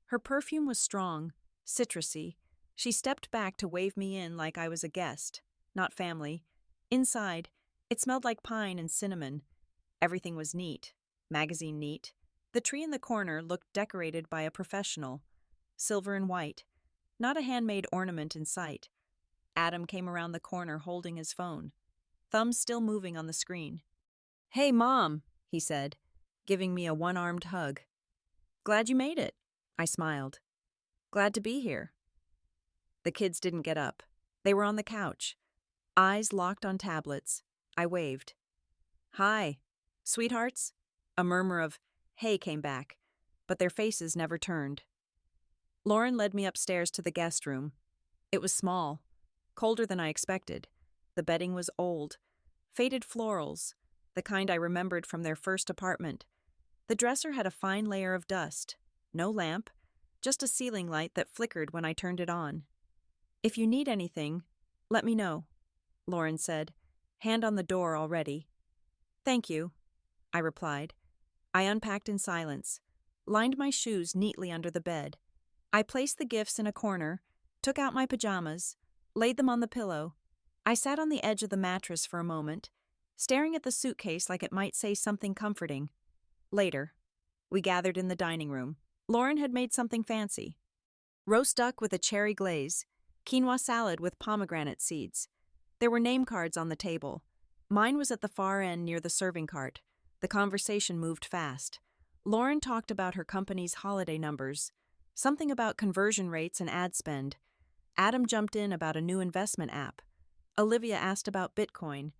Her perfume was strong, citrusy. She stepped back to wave me in like I was a guest, not family. Inside, it smelled like pine and cinnamon. Everything was neat, magazine neat. The tree in the corner looked decorated by a professional, silver and white, not a handmade ornament in sight. Adam came around the corner holding his phone, thumbs still moving on the screen. Hey, Mom, he said, giving me a one-armed hug. Glad you made it, I smiled. Glad to be here. The kids didn't get up. They were on the couch, eyes locked on tablets. I waved. Hi, sweethearts? A murmur of, hey, came back, but their faces never turned. Lauren led me upstairs to the guest room. It was small, colder than I expected. The bedding was old, faded florals, the kind I remembered from their first apartment. The dresser had a fine layer of dust, no lamp, just a ceiling light that flickered when I turned it on. If you need anything, let me know, Lauren said, hand on the door already. Thank you, I replied. I unpacked in silence, lined my shoes neatly under the bed. I placed the gifts in a corner, took out my pajamas, laid them on the pillow. I sat on the edge of the mattress for a moment, staring at the suitcase like it might say something comforting. Later, we gathered in the dining room. Lauren had made something fancy. Roast duck with a cherry glaze, quinoa salad with pomegranate seeds. There were name cards on the table. Mine was at the far end near the serving cart. The conversation moved fast. Lauren talked about her company's holiday numbers, something about conversion rates and ad spend. Adam jumped in about a new investment app. Olivia asked about Bitcoin.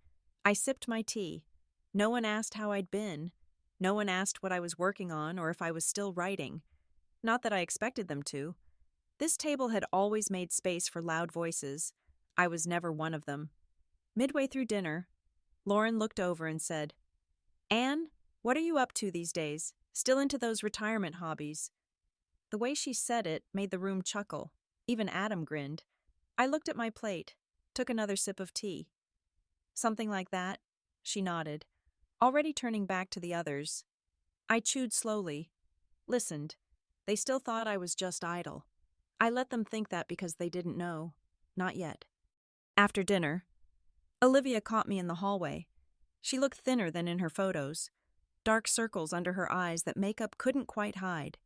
I sipped my tea. No one asked how I'd been. No one asked what I was working on or if I was still writing. Not that I expected them to. This table had always made space for loud voices. I was never one of them. Midway through dinner, Lauren looked over and said, Anne, what are you up to these days? Still into those retirement hobbies? The way she said it made the room chuckle. Even Adam grinned. I looked at my plate, took another sip of tea. Something like that, she nodded, already turning back to the others. I chewed slowly, listened. They still thought I was just idle. I let them think that because they didn't know. Not yet. After dinner, Olivia caught me in the hallway. She looked thinner than in her photos, dark circles under her eyes that makeup couldn't quite hide.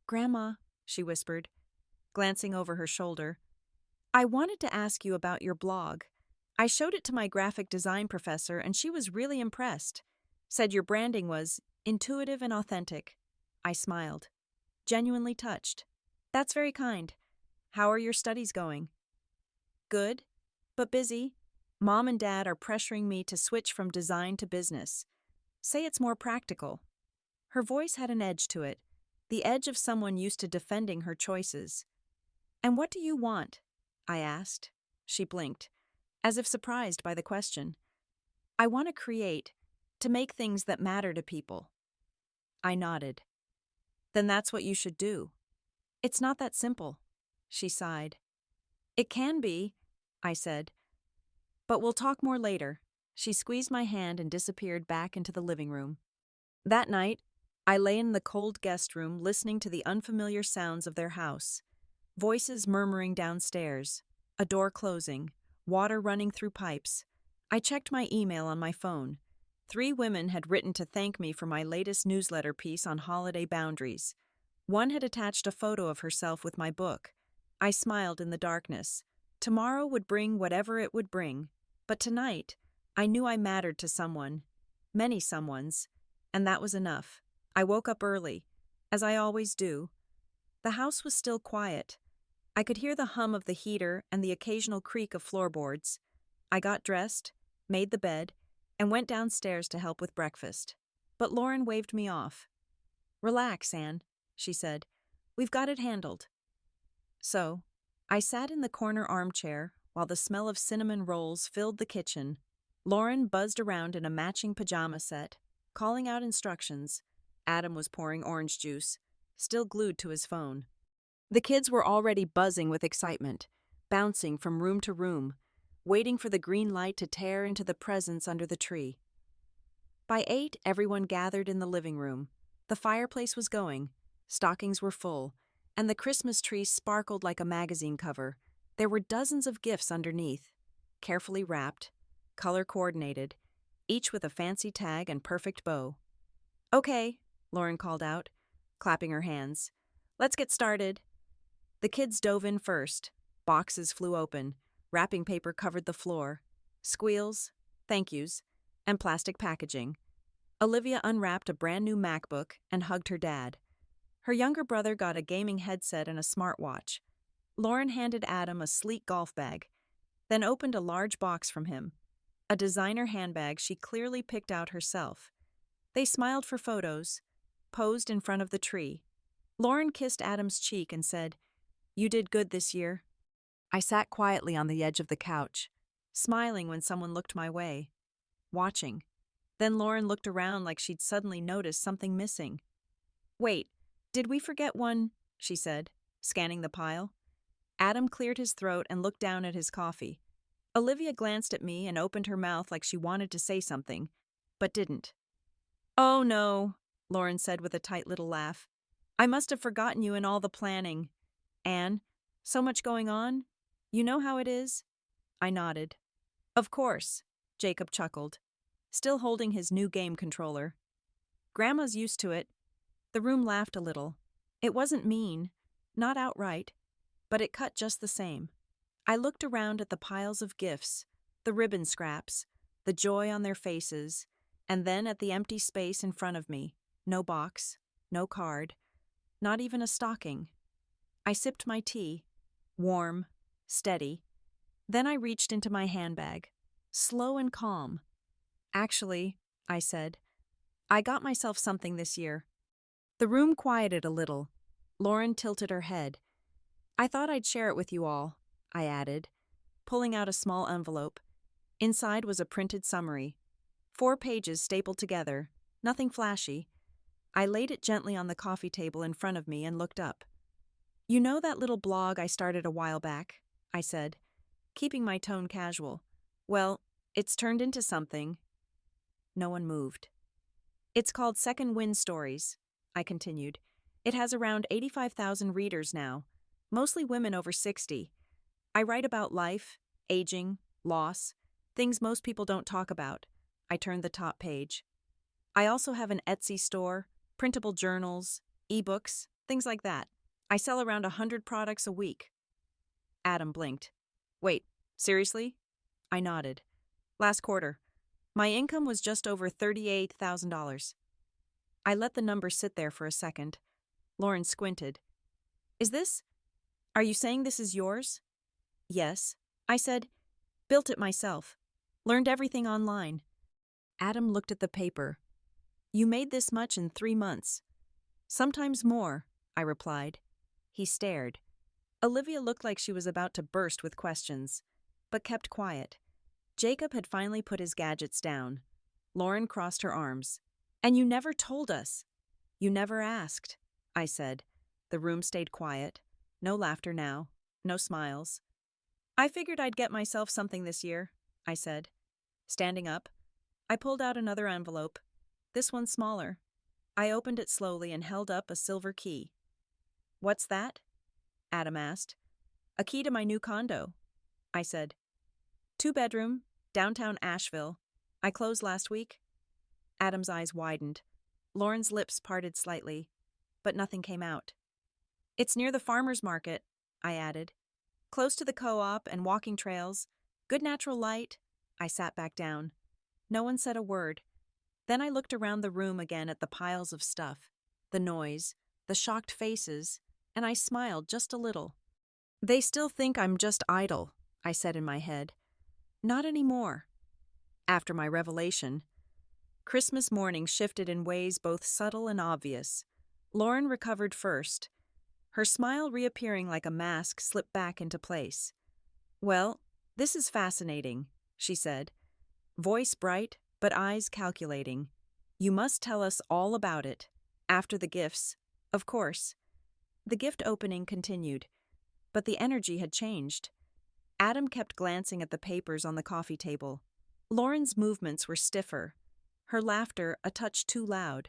"Grandma," she whispered, glancing over her shoulder, "I wanted to ask you about your blog. I showed it to my graphic design professor and she was really impressed. Said your branding was intuitive and authentic." I smiled, genuinely touched. "That's very kind. How are your studies going?" "Good, but busy. Mom and Dad are pressuring me to switch from design to business. Say it's more practical." Her voice had an edge to it, the edge of someone used to defending her choices. "And what do you want?" I asked. She blinked, as if surprised by the question. "I want to create, to make things that matter to people." I nodded. "Then that's what you should do." "It's not that simple," she sighed. "It can be," I said. "But we'll talk more later." She squeezed my hand and disappeared back into the living room. That night, I lay in the cold guest room listening to the unfamiliar sounds of their house. Voices murmuring downstairs, a door closing, water running through pipes. I checked my email on my phone. 3 women had written to thank me for my latest newsletter piece on holiday boundaries. One had attached a photo of herself with my book. I smiled in the darkness. Tomorrow would bring whatever it would bring. But tonight, I knew I mattered to someone, many someones, and that was enough. I woke up early, as I always do. The house was still quiet. I could hear the hum of the heater and the occasional creak of floorboards. I got dressed, made the bed, and went downstairs to help with breakfast. But Lauren waved me off. "Relax, Anne," she said. "We've got it handled." So, I sat in the corner armchair while the smell of cinnamon rolls filled the kitchen. Lauren buzzed around in a matching pajama set, calling out instructions. Adam was pouring orange juice, still glued to his phone. The kids were already buzzing with excitement, bouncing from room to room, waiting for the green light to tear into the presents under the tree. By 8, everyone gathered in the living room. The fireplace was going, stockings were full, and the Christmas tree sparkled like a magazine cover. There were dozens of gifts underneath, carefully wrapped, color-coordinated, each with a fancy tag and perfect bow. "Okay," Lauren called out, clapping her hands. "Let's get started." The kids dove in first. Boxes flew open. Wrapping paper covered the floor. Squeals, thank yous, and plastic packaging. Olivia unwrapped a brand new MacBook and hugged her dad. Her younger brother got a gaming headset and a smartwatch. Lauren handed Adam a sleek golf bag, then opened a large box from him. A designer handbag she clearly picked out herself. They smiled for photos, posed in front of the tree. Lauren kissed Adam's cheek and said, "You did good this year." I sat quietly on the edge of the couch, smiling when someone looked my way, watching. Then Lauren looked around like she'd suddenly noticed something missing. "Wait, did we forget one?" she said, scanning the pile. Adam cleared his throat and looked down at his coffee. Olivia glanced at me and opened her mouth like she wanted to say something, but didn't. "Oh no," Lauren said with a tight little laugh. "I must have forgotten you in all the planning. Anne, so much going on? You know how it is?" I nodded. "Of course," Jacob chuckled, still holding his new game controller. "Grandma's used to it." The room laughed a little. It wasn't mean, not outright, but it cut just the same. I looked around at the piles of gifts, the ribbon scraps, the joy on their faces, and then at the empty space in front of me. No box, no card, not even a stocking. I sipped my tea, warm, steady. Then I reached into my handbag, slow and calm. "Actually," I said, "I got myself something this year." The room quieted a little. Lauren tilted her head. "I thought I'd share it with you all," I added, pulling out a small envelope. Inside was a printed summary. 4 pages stapled together, nothing flashy. I laid it gently on the coffee table in front of me and looked up. "You know that little blog I started a while back?" I said, keeping my tone casual. "Well, it's turned into something." No one moved. "It's called Second Wind Stories," I continued. "It has around 85,000 readers now, mostly women over 60. I write about life, aging, loss, Things most people don't talk about. I turned the top page. I also have an Etsy store, printable journals, ebooks, things like that. I sell around 100 products a week. Adam blinked. Wait, seriously? I nodded. Last quarter, my income was just over $38,000. I let the number sit there for a second. Lauren squinted. Are you saying this is yours? Yes. I said, built it myself. Learned everything online. Adam looked at the paper. You made this much in 3 months. Sometimes more, I replied. He stared. Olivia looked like she was about to burst with questions, but kept quiet. Jacob had finally put his gadgets down. Lauren crossed her arms. And you never told us. You never asked, I said. The room stayed quiet. No laughter now. No smiles. I figured I'd get myself something this year, I said. Standing up, I pulled out another envelope. This one smaller. I opened it slowly and held up a silver key. What's that? Adam asked. A key to my new condo, I said. 2-bedroom, downtown Asheville. I closed last week. Adam's eyes widened. Lauren's lips parted slightly, but nothing came out. It's near the farmer's market, I added. Close to the co-op and walking trails. Good natural light. I sat back down. No one said a word. Then I looked around the room again at the piles of stuff, the noise, the shocked faces, and I smiled just a little. They still think I'm just idle, I said in my head. Not anymore. After my revelation, Christmas morning shifted in ways both subtle and obvious. Lauren recovered first. Her smile reappearing like a mask slipped back into place. Well, this is fascinating, she said. Voice bright, but eyes calculating. You must tell us all about it. After the gifts, of course. The gift opening continued, but the energy had changed. Adam kept glancing at the papers on the coffee table. Lauren's movements were stiffer, her laughter a touch too loud.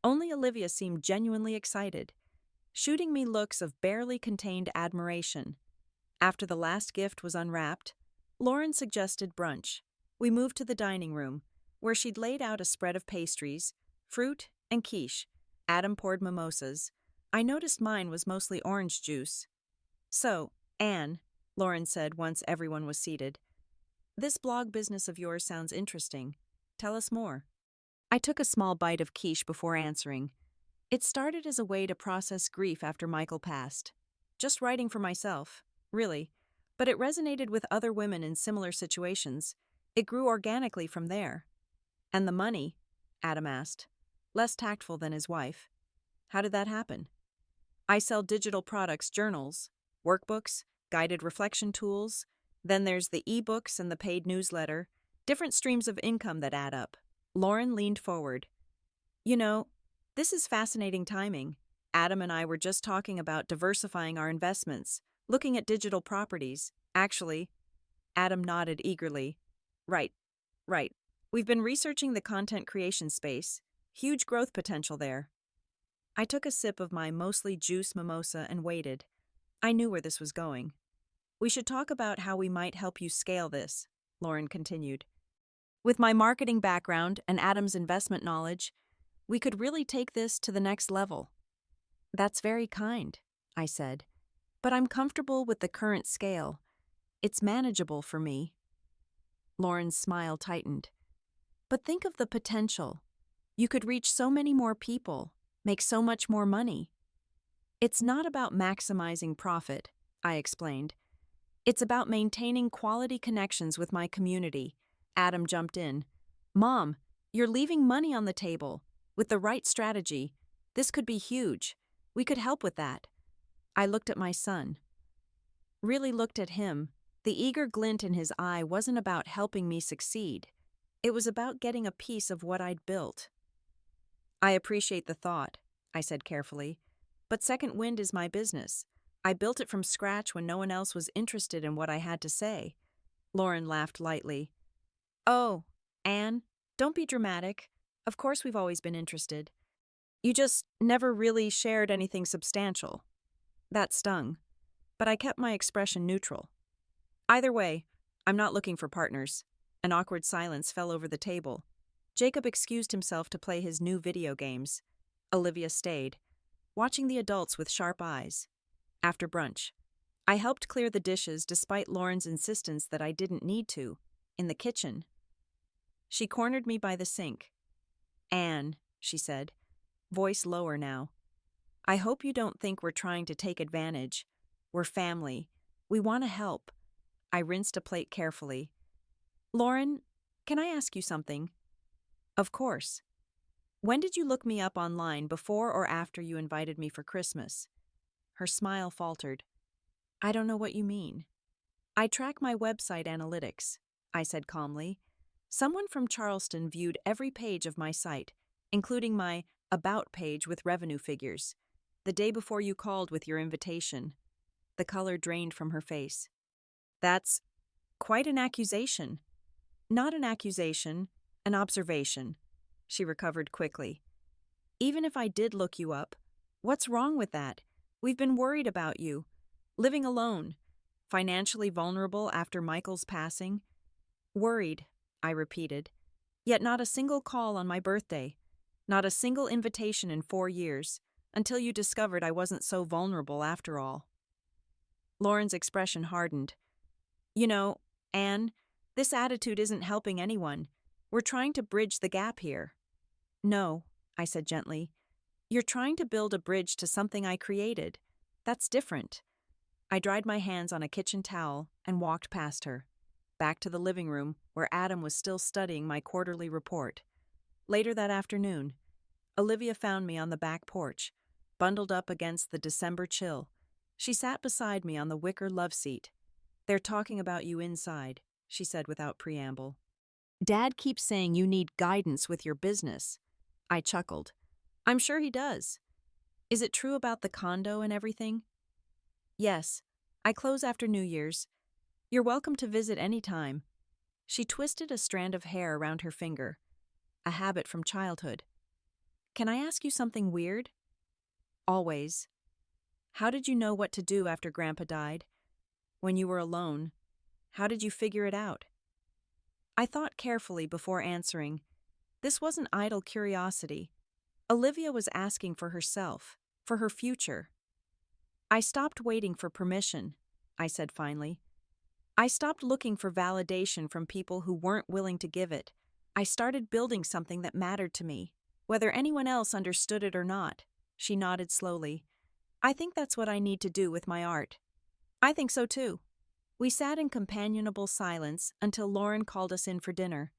Only Olivia seemed genuinely excited, shooting me looks of barely contained admiration. After the last gift was unwrapped, Lauren suggested brunch. We moved to the dining room, where she'd laid out a spread of pastries, fruit, and quiche. Adam poured mimosas. I noticed mine was mostly orange juice. So, Anne, Lauren said once everyone was seated, this blog business of yours sounds interesting. Tell us more. I took a small bite of quiche before answering. It started as a way to process grief after Michael passed. Just writing for myself, really, but it resonated with other women in similar situations. It grew organically from there. And the money? Adam asked, less tactful than his wife. How did that happen? I sell digital products, journals, workbooks, guided reflection tools. Then there's the ebooks and the paid newsletter, different streams of income that add up. Lauren leaned forward. You know, this is fascinating timing. Adam and I were just talking about diversifying our investments, looking at digital properties. Actually, Adam nodded eagerly. Right. We've been researching the content creation space. Huge growth potential there. I took a sip of my mostly juice mimosa and waited. I knew where this was going. We should talk about how we might help you scale this, Lauren continued. With my marketing background and Adam's investment knowledge, we could really take this to the next level. That's very kind, I said, but I'm comfortable with the current scale. It's manageable for me. Lauren's smile tightened. But think of the potential. You could reach so many more people, make so much more money. It's not about maximizing profit, I explained. It's about maintaining quality connections with my community. Adam jumped in. Mom, you're leaving money on the table. With the right strategy, this could be huge. We could help with that. I looked at my son. Really looked at him. The eager glint in his eye wasn't about helping me succeed. It was about getting a piece of what I'd built. I appreciate the thought, I said carefully, but Second Wind is my business. I built it from scratch when no one else was interested in what I had to say. Lauren laughed lightly. Oh, Anne, don't be dramatic. Of course we've always been interested. You just never really shared anything substantial. That stung, but I kept my expression neutral. Either way, I'm not looking for partners. An awkward silence fell over the table. Jacob excused himself to play his new video games. Olivia stayed, watching the adults with sharp eyes. After brunch, I helped clear the dishes despite Lauren's insistence that I didn't need to, in the kitchen. She cornered me by the sink. "Anne," she said, voice lower now, "I hope you don't think we're trying to take advantage. We're family. We want to help." I rinsed a plate carefully. "Lauren, can I ask you something?" "Of course." "When did you look me up online, before or after you invited me for Christmas?" Her smile faltered. "I don't know what you mean." "I track my website analytics," I said calmly. "Someone from Charleston viewed every page of my site, including my About page with revenue figures, the day before you called with your invitation." The color drained from her face. "That's quite an accusation." "Not an accusation, an observation." She recovered quickly. "Even if I did look you up, what's wrong with that? We've been worried about you. Living alone, financially vulnerable after Michael's passing." "Worried," I repeated. "Yet not a single call on my birthday. Not a single invitation in 4 years, until you discovered I wasn't so vulnerable after all." Lauren's expression hardened. "You know, Anne, this attitude isn't helping anyone. We're trying to bridge the gap here." "No," I said gently. "You're trying to build a bridge to something I created. That's different." I dried my hands on a kitchen towel and walked past her, back to the living room where Adam was still studying my quarterly report. Later that afternoon, Olivia found me on the back porch, bundled up against the December chill. She sat beside me on the wicker love seat. "They're talking about you inside," she said without preamble. "Dad keeps saying you need guidance with your business." I chuckled. "I'm sure he does. Is it true about the condo and everything?" "Yes. I close after New Year's. You're welcome to visit any time." She twisted a strand of hair around her finger, a habit from childhood. "Can I ask you something weird?" "Always." "How did you know what to do after Grandpa died? When you were alone, how did you figure it out?" I thought carefully before answering. This wasn't idle curiosity. Olivia was asking for herself, for her future. "I stopped waiting for permission," I said finally. "I stopped looking for validation from people who weren't willing to give it. I started building something that mattered to me, whether anyone else understood it or not." She nodded slowly. "I think that's what I need to do with my art." "I think so too." We sat in companionable silence until Lauren called us in for dinner.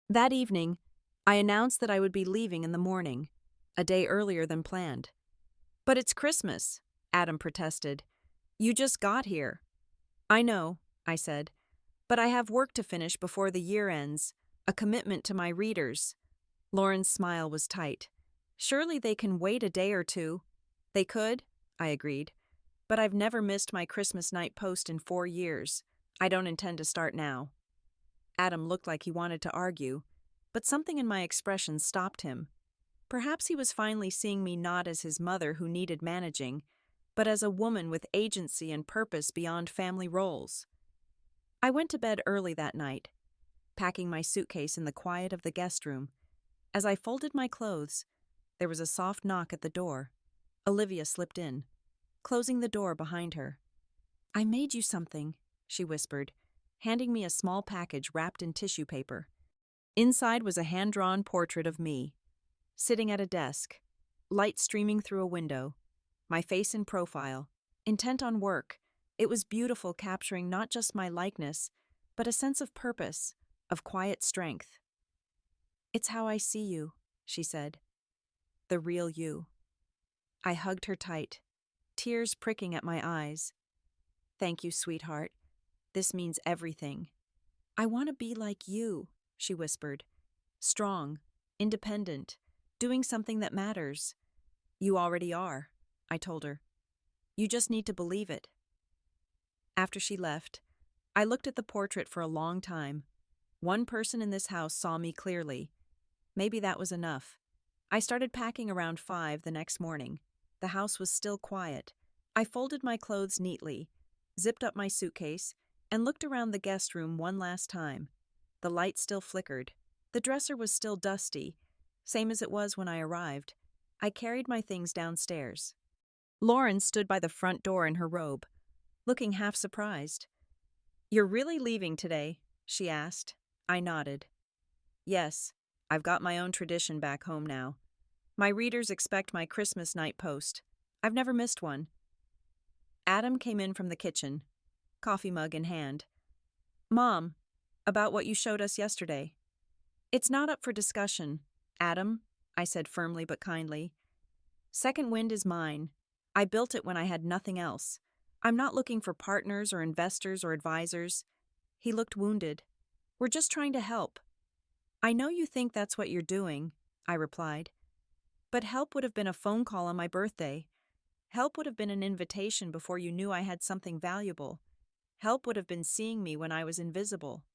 That evening, I announced that I would be leaving in the morning, a day earlier than planned. "But it's Christmas," Adam protested. "You just got here." "I know," I said, "but I have work to finish before the year ends, a commitment to my readers." Lauren's smile was tight. "Surely they can wait a day or two." "They could," I agreed, "but I've never missed my Christmas night post in 4 years. I don't intend to start now." Adam looked like he wanted to argue, but something in my expression stopped him. Perhaps he was finally seeing me not as his mother who needed managing, but as a woman with agency and purpose beyond family roles. I went to bed early that night, packing my suitcase in the quiet of the guest room. As I folded my clothes, there was a soft knock at the door. Olivia slipped in, closing the door behind her. "I made you something," she whispered, handing me a small package wrapped in tissue paper. Inside was a hand-drawn portrait of me, sitting at a desk, light streaming through a window, my face in profile, intent on work. It was beautiful, capturing not just my likeness, but a sense of purpose, of quiet strength. "It's how I see you," she said. "The real you." I hugged her tight, tears pricking at my eyes. "Thank you, sweetheart. This means everything." "I want to be like you," she whispered. "Strong, independent, doing something that matters." "You already are," I told her. "You just need to believe it." After she left, I looked at the portrait for a long time. One person in this house saw me clearly. Maybe that was enough. I started packing around 5 the next morning. The house was still quiet. I folded my clothes neatly, zipped up my suitcase, and looked around the guest room one last time. The light still flickered. The dresser was still dusty, same as it was when I arrived. I carried my things downstairs. Lauren stood by the front door in her robe, looking half surprised. "You're really leaving today?" she asked. I nodded. "Yes, I've got my own tradition back home now. My readers expect my Christmas night post. I've never missed one." Adam came in from the kitchen, coffee mug in hand. "Mom, about what you showed us yesterday." "It's not up for discussion, Adam," I said firmly but kindly. "Second Wind is mine. I built it when I had nothing else. I'm not looking for partners or investors or advisors." He looked wounded. "We're just trying to help." "I know you think that's what you're doing," I replied. "But help would have been a phone call on my birthday. Help would have been an invitation before you knew I had something valuable. Help would have been seeing me when I was invisible."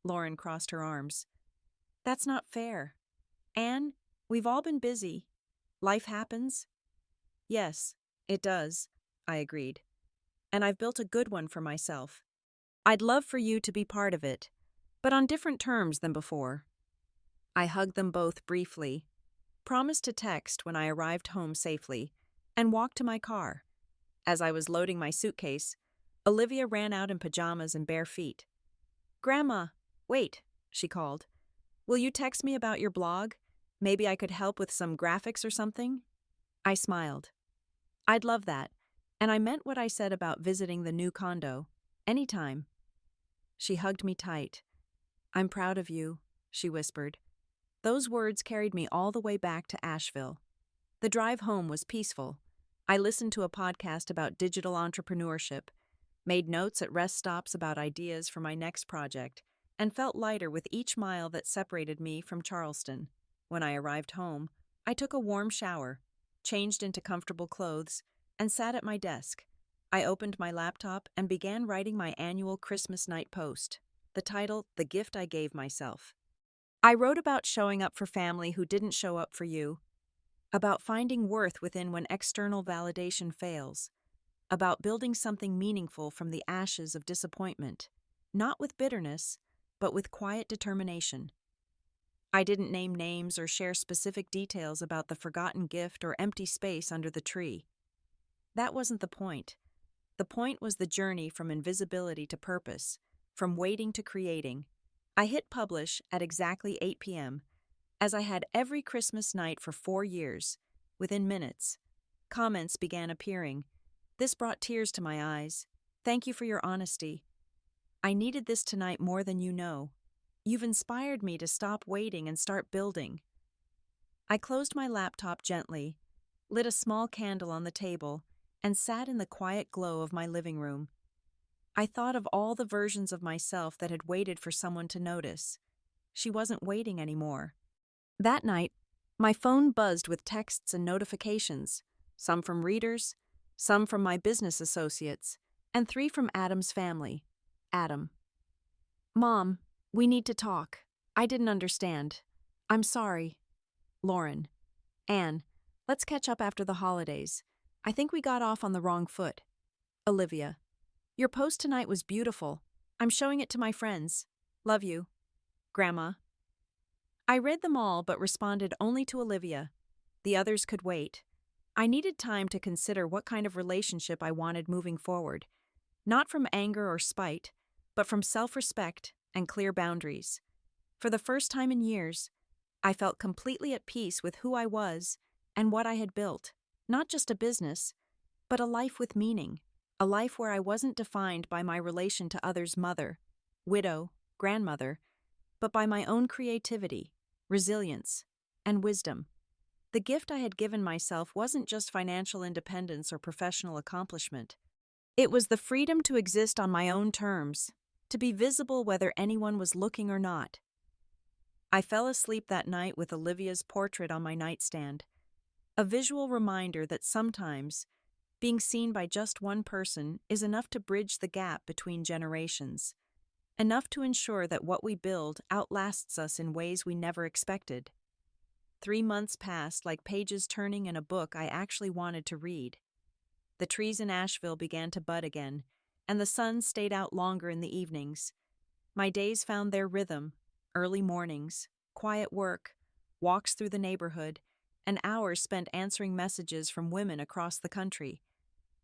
Lauren crossed her arms. "That's not fair. Anne, we've all been busy. Life happens." "Yes, it does," I agreed. "And I've built a good one for myself. I'd love for you to be part of it, but on different terms than before." I hugged them both briefly, promised to text when I arrived home safely, and walked to my car. As I was loading my suitcase, Olivia ran out in pajamas and bare feet. "Grandma, wait," she called. "Will you text me about your blog? Maybe I could help with some graphics or something?" I smiled. "I'd love that, and I meant what I said about visiting the new condo. Anytime." She hugged me tight. "I'm proud of you," she whispered. Those words carried me all the way back to Asheville. The drive home was peaceful. I listened to a podcast about digital entrepreneurship, made notes at rest stops about ideas for my next project, and felt lighter with each mile that separated me from Charleston. When I arrived home, I took a warm shower, changed into comfortable clothes, and sat at my desk. I opened my laptop and began writing my annual Christmas night post, the title, "The Gift I Gave Myself." I wrote about showing up for family who didn't show up for you, about finding worth within when external validation fails, about building something meaningful from the ashes of disappointment, not with bitterness, but with quiet determination. I didn't name names or share specific details about the forgotten gift or empty space under the tree. That wasn't the point. The point was the journey from invisibility to purpose, from waiting to creating. I hit publish at exactly 8 p.m., as I had every Christmas night for 4 years. Within minutes, comments began appearing. "This brought tears to my eyes. Thank you for your honesty. I needed this tonight more than you know. You've inspired me to stop waiting and start building." I closed my laptop gently, lit a small candle on the table, and sat in the quiet glow of my living room. I thought of all the versions of myself that had waited for someone to notice. She wasn't waiting anymore. That night, my phone buzzed with texts and notifications, some from readers, some from my business associates, and 3 from Adam's family. Adam. "Mom, we need to talk. I didn't understand. I'm sorry." Lauren. "Anne, let's catch up after the holidays. I think we got off on the wrong foot." Olivia. "Your post tonight was beautiful. I'm showing it to my friends. Love you." Grandma. I read them all but responded only to Olivia. The others could wait. I needed time to consider what kind of relationship I wanted moving forward, not from anger or spite, but from self-respect and clear boundaries. For the first time in years, I felt completely at peace with who I was and what I had built, not just a business, but a life with meaning, a life where I wasn't defined by my relation to others' mother, widow, grandmother, but by my own creativity, resilience, and wisdom. The gift I had given myself wasn't just financial independence or professional accomplishment. It was the freedom to exist on my own terms, to be visible whether anyone was looking or not. I fell asleep that night with Olivia's portrait on my nightstand, a visual reminder that sometimes being seen by just one person is enough to bridge the gap between generations, enough to ensure that what we build outlasts us in ways we never expected. 3 months passed like pages turning in a book I actually wanted to read. The trees in Asheville began to bud again, and the sun stayed out longer in the evenings. My days found their rhythm: early mornings, quiet work, walks through the neighborhood, and hours spent answering messages from women across the country.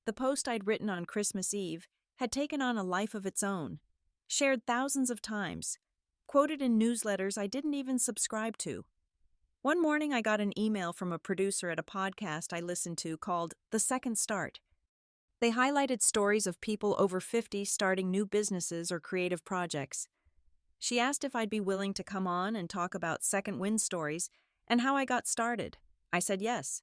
The post I'd written on Christmas Eve had taken on a life of its own, shared thousands of times, quoted in newsletters I didn't even subscribe to. One morning, I got an email from a producer at a podcast I listened to called The Second Start. They highlighted stories of people over 50 starting new businesses or creative projects. She asked if I'd be willing to come on and talk about second win stories and how I got started. I said yes.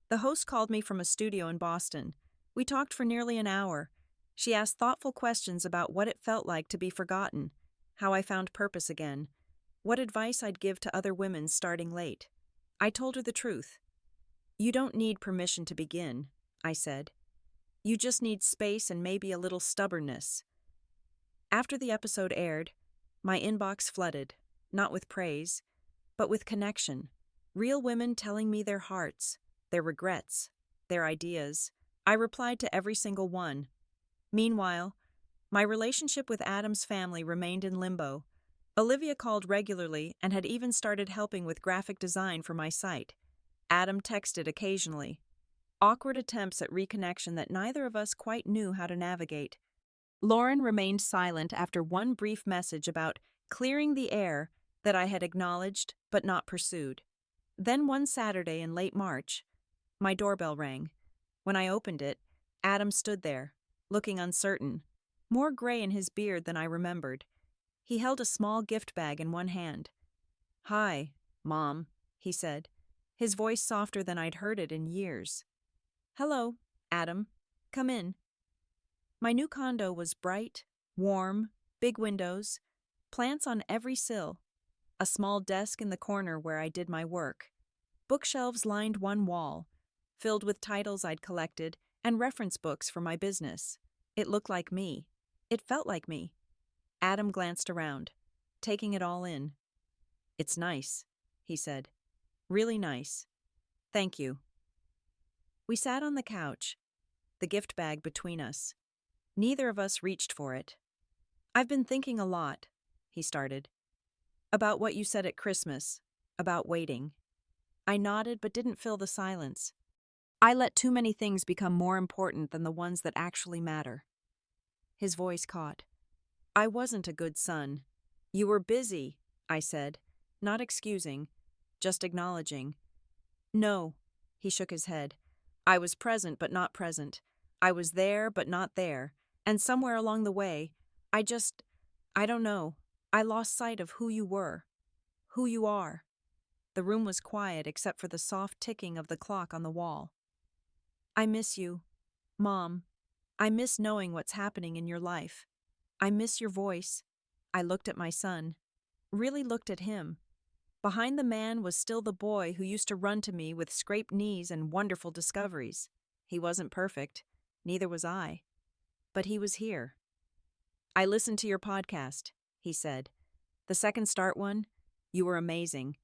The host called me from a studio in Boston. We talked for nearly an hour. She asked thoughtful questions about what it felt like to be forgotten, how I found purpose again, what advice I'd give to other women starting late. I told her the truth. You don't need permission to begin, I said. You just need space and maybe a little stubbornness. After the episode aired, my inbox flooded, not with praise, but with connection. Real women telling me their hearts, their regrets, their ideas. I replied to every single one. Meanwhile, my relationship with Adam's family remained in limbo. Olivia called regularly and had even started helping with graphic design for my site. Adam texted occasionally. Awkward attempts at reconnection that neither of us quite knew how to navigate. Lauren remained silent after one brief message about clearing the air that I had acknowledged but not pursued. Then one Saturday in late March, my doorbell rang. When I opened it, Adam stood there, looking uncertain, more gray in his beard than I remembered. He held a small gift bag in one hand. "Hi, Mom," he said, his voice softer than I'd heard it in years. "Hello, Adam. Come in." My new condo was bright, warm, big windows, plants on every sill, a small desk in the corner where I did my work. Bookshelves lined one wall, filled with titles I'd collected and reference books for my business. It looked like me. It felt like me. Adam glanced around, taking it all in. "It's nice," he said. "Really nice. Thank you." We sat on the couch, the gift bag between us. Neither of us reached for it. "I've been thinking a lot," he started. "About what you said at Christmas, about waiting." I nodded but didn't fill the silence. I let too many things become more important than the ones that actually matter. His voice caught. "I wasn't a good son. You were busy," I said, not excusing, just acknowledging. "No," he shook his head. "I was present but not present. I was there but not there. And somewhere along the way, I don't know, I lost sight of who you were, who you are." The room was quiet except for the soft ticking of the clock on the wall. "I miss you, Mom. I miss knowing what's happening in your life. I miss your voice." I looked at my son, really looked at him. Behind the man was still the boy who used to run to me with scraped knees and wonderful discoveries. He wasn't perfect, neither was I. But he was here. "I listened to your podcast," he said. "The Second Start one. You were amazing.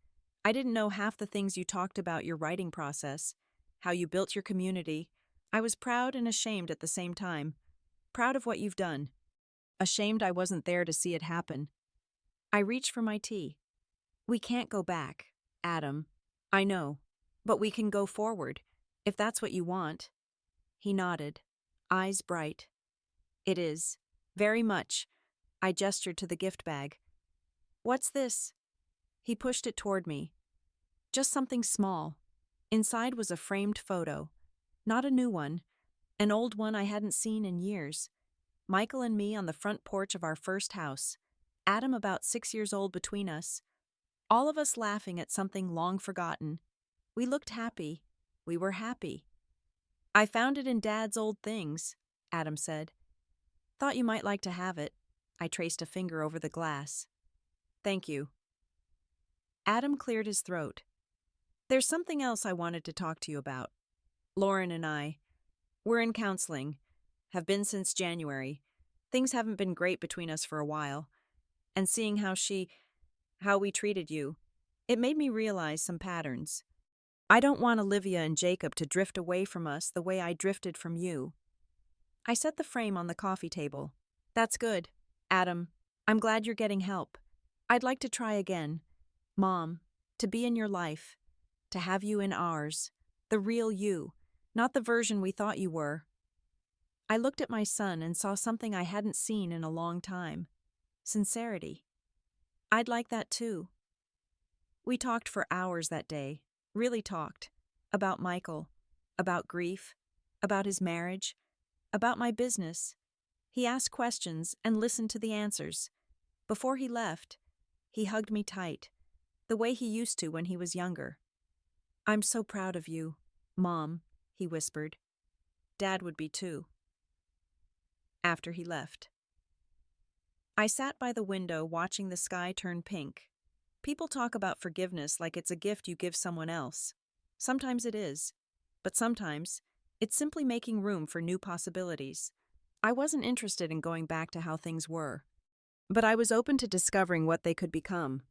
I didn't know half the things you talked about your writing process, how you built your community. I was proud and ashamed at the same time. Proud of what you've done. Ashamed I wasn't there to see it happen." I reached for my tea. "We can't go back, Adam. I know. But we can go forward, if that's what you want." He nodded, eyes bright. "It is. Very much." I gestured to the gift bag. "What's this?" He pushed it toward me. Just something small. Inside was a framed photo. Not a new one. An old one I hadn't seen in years. Michael and me on the front porch of our first house. Adam about 6 years old between us. All of us laughing at something long forgotten. We looked happy. We were happy. "I found it in Dad's old things," Adam said. "Thought you might like to have it." I traced a finger over the glass. "Thank you." Adam cleared his throat. "There's something else I wanted to talk to you about. Lauren and I, we're in counseling, have been since January. Things haven't been great between us for a while. And seeing how we treated you, it made me realize some patterns. I don't want Olivia and Jacob to drift away from us the way I drifted from you." I set the frame on the coffee table. "That's good, Adam. I'm glad you're getting help. I'd like to try again. Mom, to be in your life, to have you in ours, the real you, not the version we thought you were. I looked at my son and saw something I hadn't seen in a long time. Sincerity. I'd like that too. We talked for hours that day, really talked, about Michael, about grief, about his marriage, about my business. He asked questions and listened to the answers. Before he left, he hugged me tight, the way he used to when he was younger. I'm so proud of you, Mom, he whispered. Dad would be too. After he left, I sat by the window watching the sky turn pink. People talk about forgiveness like it's a gift you give someone else. Sometimes it is, but sometimes it's simply making room for new possibilities. I wasn't interested in going back to how things were, but I was open to discovering what they could become.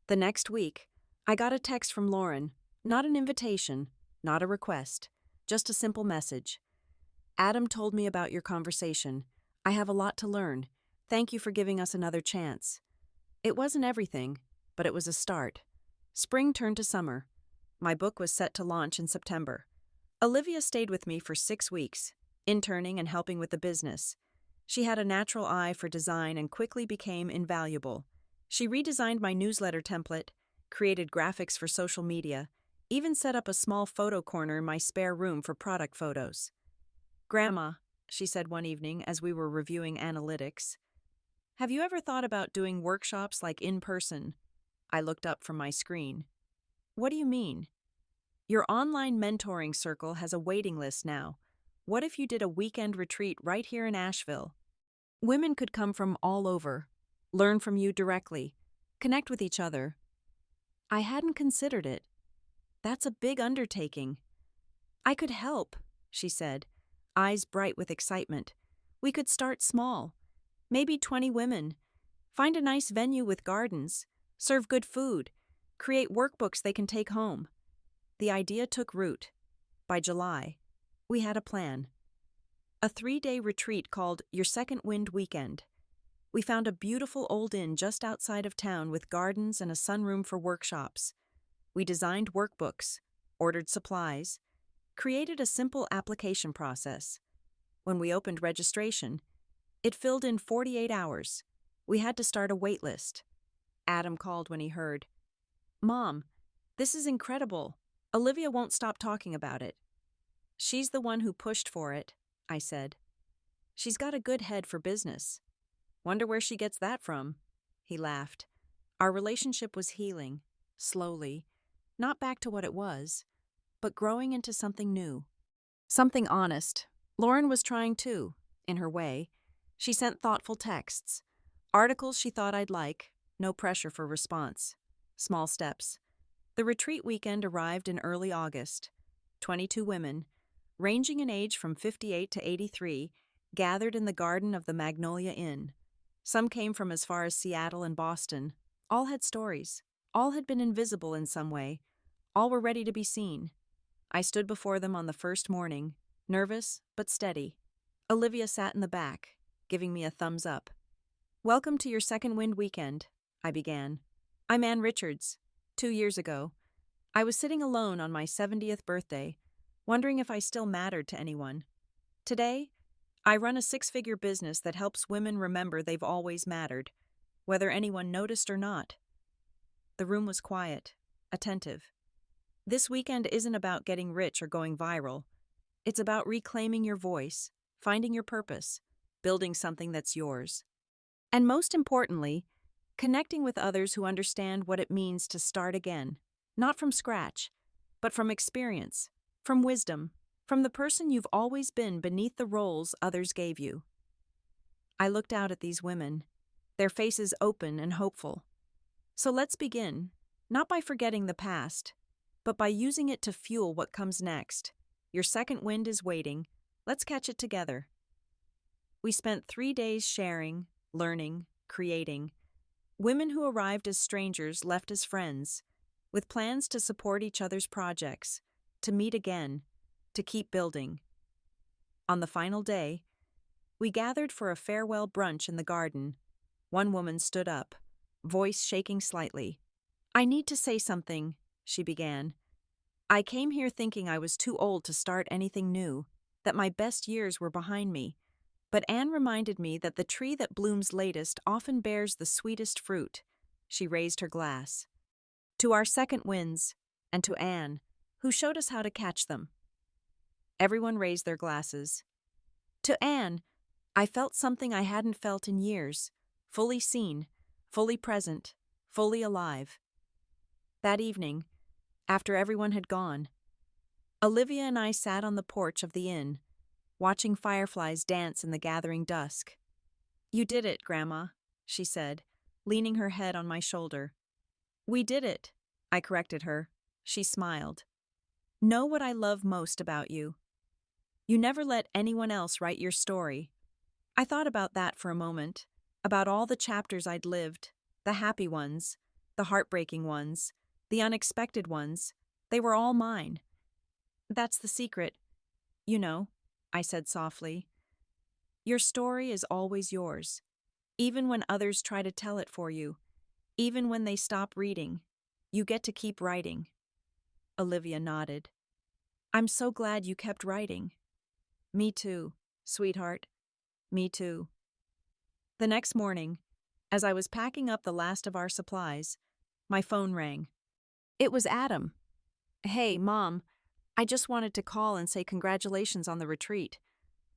The next week, I got a text from Lauren, not an invitation, not a request, just a simple message. Adam told me about your conversation. I have a lot to learn. Thank you for giving us another chance. It wasn't everything, but it was a start. Spring turned to summer. My book was set to launch in September. Olivia stayed with me for 6 weeks, interning and helping with the business. She had a natural eye for design and quickly became invaluable. She redesigned my newsletter template, created graphics for social media, even set up a small photo corner in my spare room for product photos. Grandma, she said one evening as we were reviewing analytics, have you ever thought about doing workshops like in person? I looked up from my screen. What do you mean? Your online mentoring circle has a waiting list now. What if you did a weekend retreat right here in Asheville? Women could come from all over, learn from you directly, connect with each other. I hadn't considered it. That's a big undertaking. I could help, she said, eyes bright with excitement. We could start small. Maybe 20 women. Find a nice venue with gardens. Serve good food. Create workbooks they can take home. The idea took root. By July, we had a plan. A 3-day retreat called Your Second Wind Weekend. We found a beautiful old inn just outside of town with gardens and a sunroom for workshops. We designed workbooks, ordered supplies, created a simple application process. When we opened registration, it filled in 48 hours. We had to start a wait list. Adam called when he heard, Mom, this is incredible. Olivia won't stop talking about it. She's the one who pushed for it, I said. She's got a good head for business. Wonder where she gets that from? He laughed. Our relationship was healing, slowly, not back to what it was, but growing into something new. Something honest. Lauren was trying too, in her way. She sent thoughtful texts, articles she thought I'd like, no pressure for response. Small steps. The retreat weekend arrived in early August. 22 women, ranging in age from 58 to 83, gathered in the garden of the Magnolia Inn. Some came from as far as Seattle and Boston. All had stories. All had been invisible in some way. All were ready to be seen. I stood before them on the first morning, nervous but steady. Olivia sat in the back, giving me a thumbs up. Welcome to your Second Wind Weekend, I began. I'm Ann Richards. 2 years ago, I was sitting alone on my 70th birthday, wondering if I still mattered to anyone. Today, I run a 6-figure business that helps women remember they've always mattered, whether anyone noticed or not. The room was quiet, attentive. This weekend isn't about getting rich or going viral. It's about reclaiming your voice, finding your purpose, building something that's yours. And most importantly, connecting with others who understand what it means to start again, not from scratch, but from experience, from wisdom, from the person you've always been beneath the roles others gave you. I looked out at these women, their faces open and hopeful. So let's begin, not by forgetting the past, but by using it to fuel what comes next. Your second wind is waiting. Let's catch it together. We spent 3 days sharing, learning, creating. Women who arrived as strangers left as friends, with plans to support each other's projects, to meet again, to keep building. On the final day, we gathered for a farewell brunch in the garden. One woman stood up, voice shaking slightly. "I need to say something," she began. "I came here thinking I was too old to start anything new, that my best years were behind me. But Anne reminded me that the tree that blooms latest often bears the sweetest fruit." She raised her glass. "To our second winds, and to Anne, who showed us how to catch them." Everyone raised their glasses. "To Anne, I felt something I hadn't felt in years, fully seen, fully present, fully alive." That evening, after everyone had gone, Olivia and I sat on the porch of the inn, watching fireflies dance in the gathering dusk. "You did it, Grandma," she said, leaning her head on my shoulder. "We did it," I corrected her. She smiled. "Know what I love most about you? You never let anyone else write your story." I thought about that for a moment, about all the chapters I'd lived, the happy ones, the heartbreaking ones, the unexpected ones. They were all mine. "That's the secret, you know," I said softly. "Your story is always yours, even when others try to tell it for you, even when they stop reading. You get to keep writing." Olivia nodded. "I'm so glad you kept writing." "Me too, sweetheart. Me too." The next morning, as I was packing up the last of our supplies, my phone rang. It was Adam. "Hey, Mom, I just wanted to call and say congratulations on the retreat.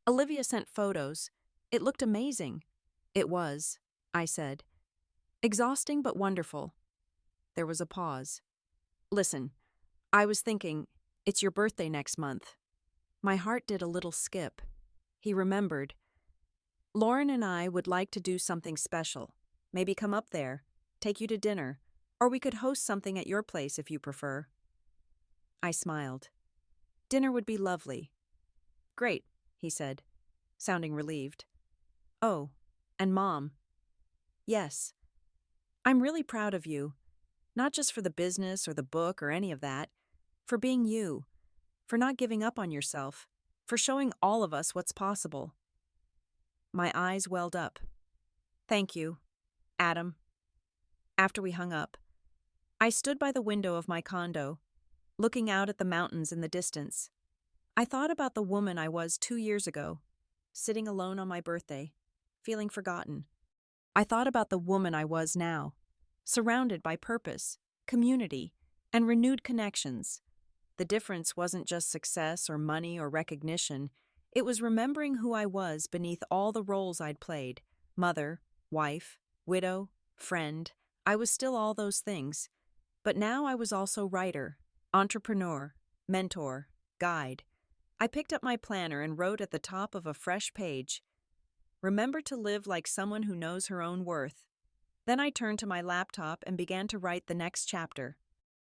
Olivia sent photos. It looked amazing." "It was," I said. "Exhausting but wonderful." There was a pause. "Listen, I was thinking, it's your birthday next month." My heart did a little skip. He remembered. "Lauren and I would like to do something special. Maybe come up there, take you to dinner, or we could host something at your place if you prefer." I smiled. "Dinner would be lovely." "Great," he said, sounding relieved. "Oh, and Mom." "Yes. I'm really proud of you, not just for the business or the book or any of that, for being you, for not giving up on yourself, for showing all of us what's possible." My eyes welled up. "Thank you, Adam." After we hung up, I stood by the window of my condo, looking out at the mountains in the distance. I thought about the woman I was 2 years ago, sitting alone on my birthday, feeling forgotten. I thought about the woman I was now, surrounded by purpose, community, and renewed connections. The difference wasn't just success or money or recognition. It was remembering who I was beneath all the roles I'd played: mother, wife, widow, friend. I was still all those things. But now I was also writer, entrepreneur, mentor, guide. I picked up my planner and wrote at the top of a fresh page, "Remember to live like someone who knows her own worth." Then I turned to my laptop and began to write the next chapter.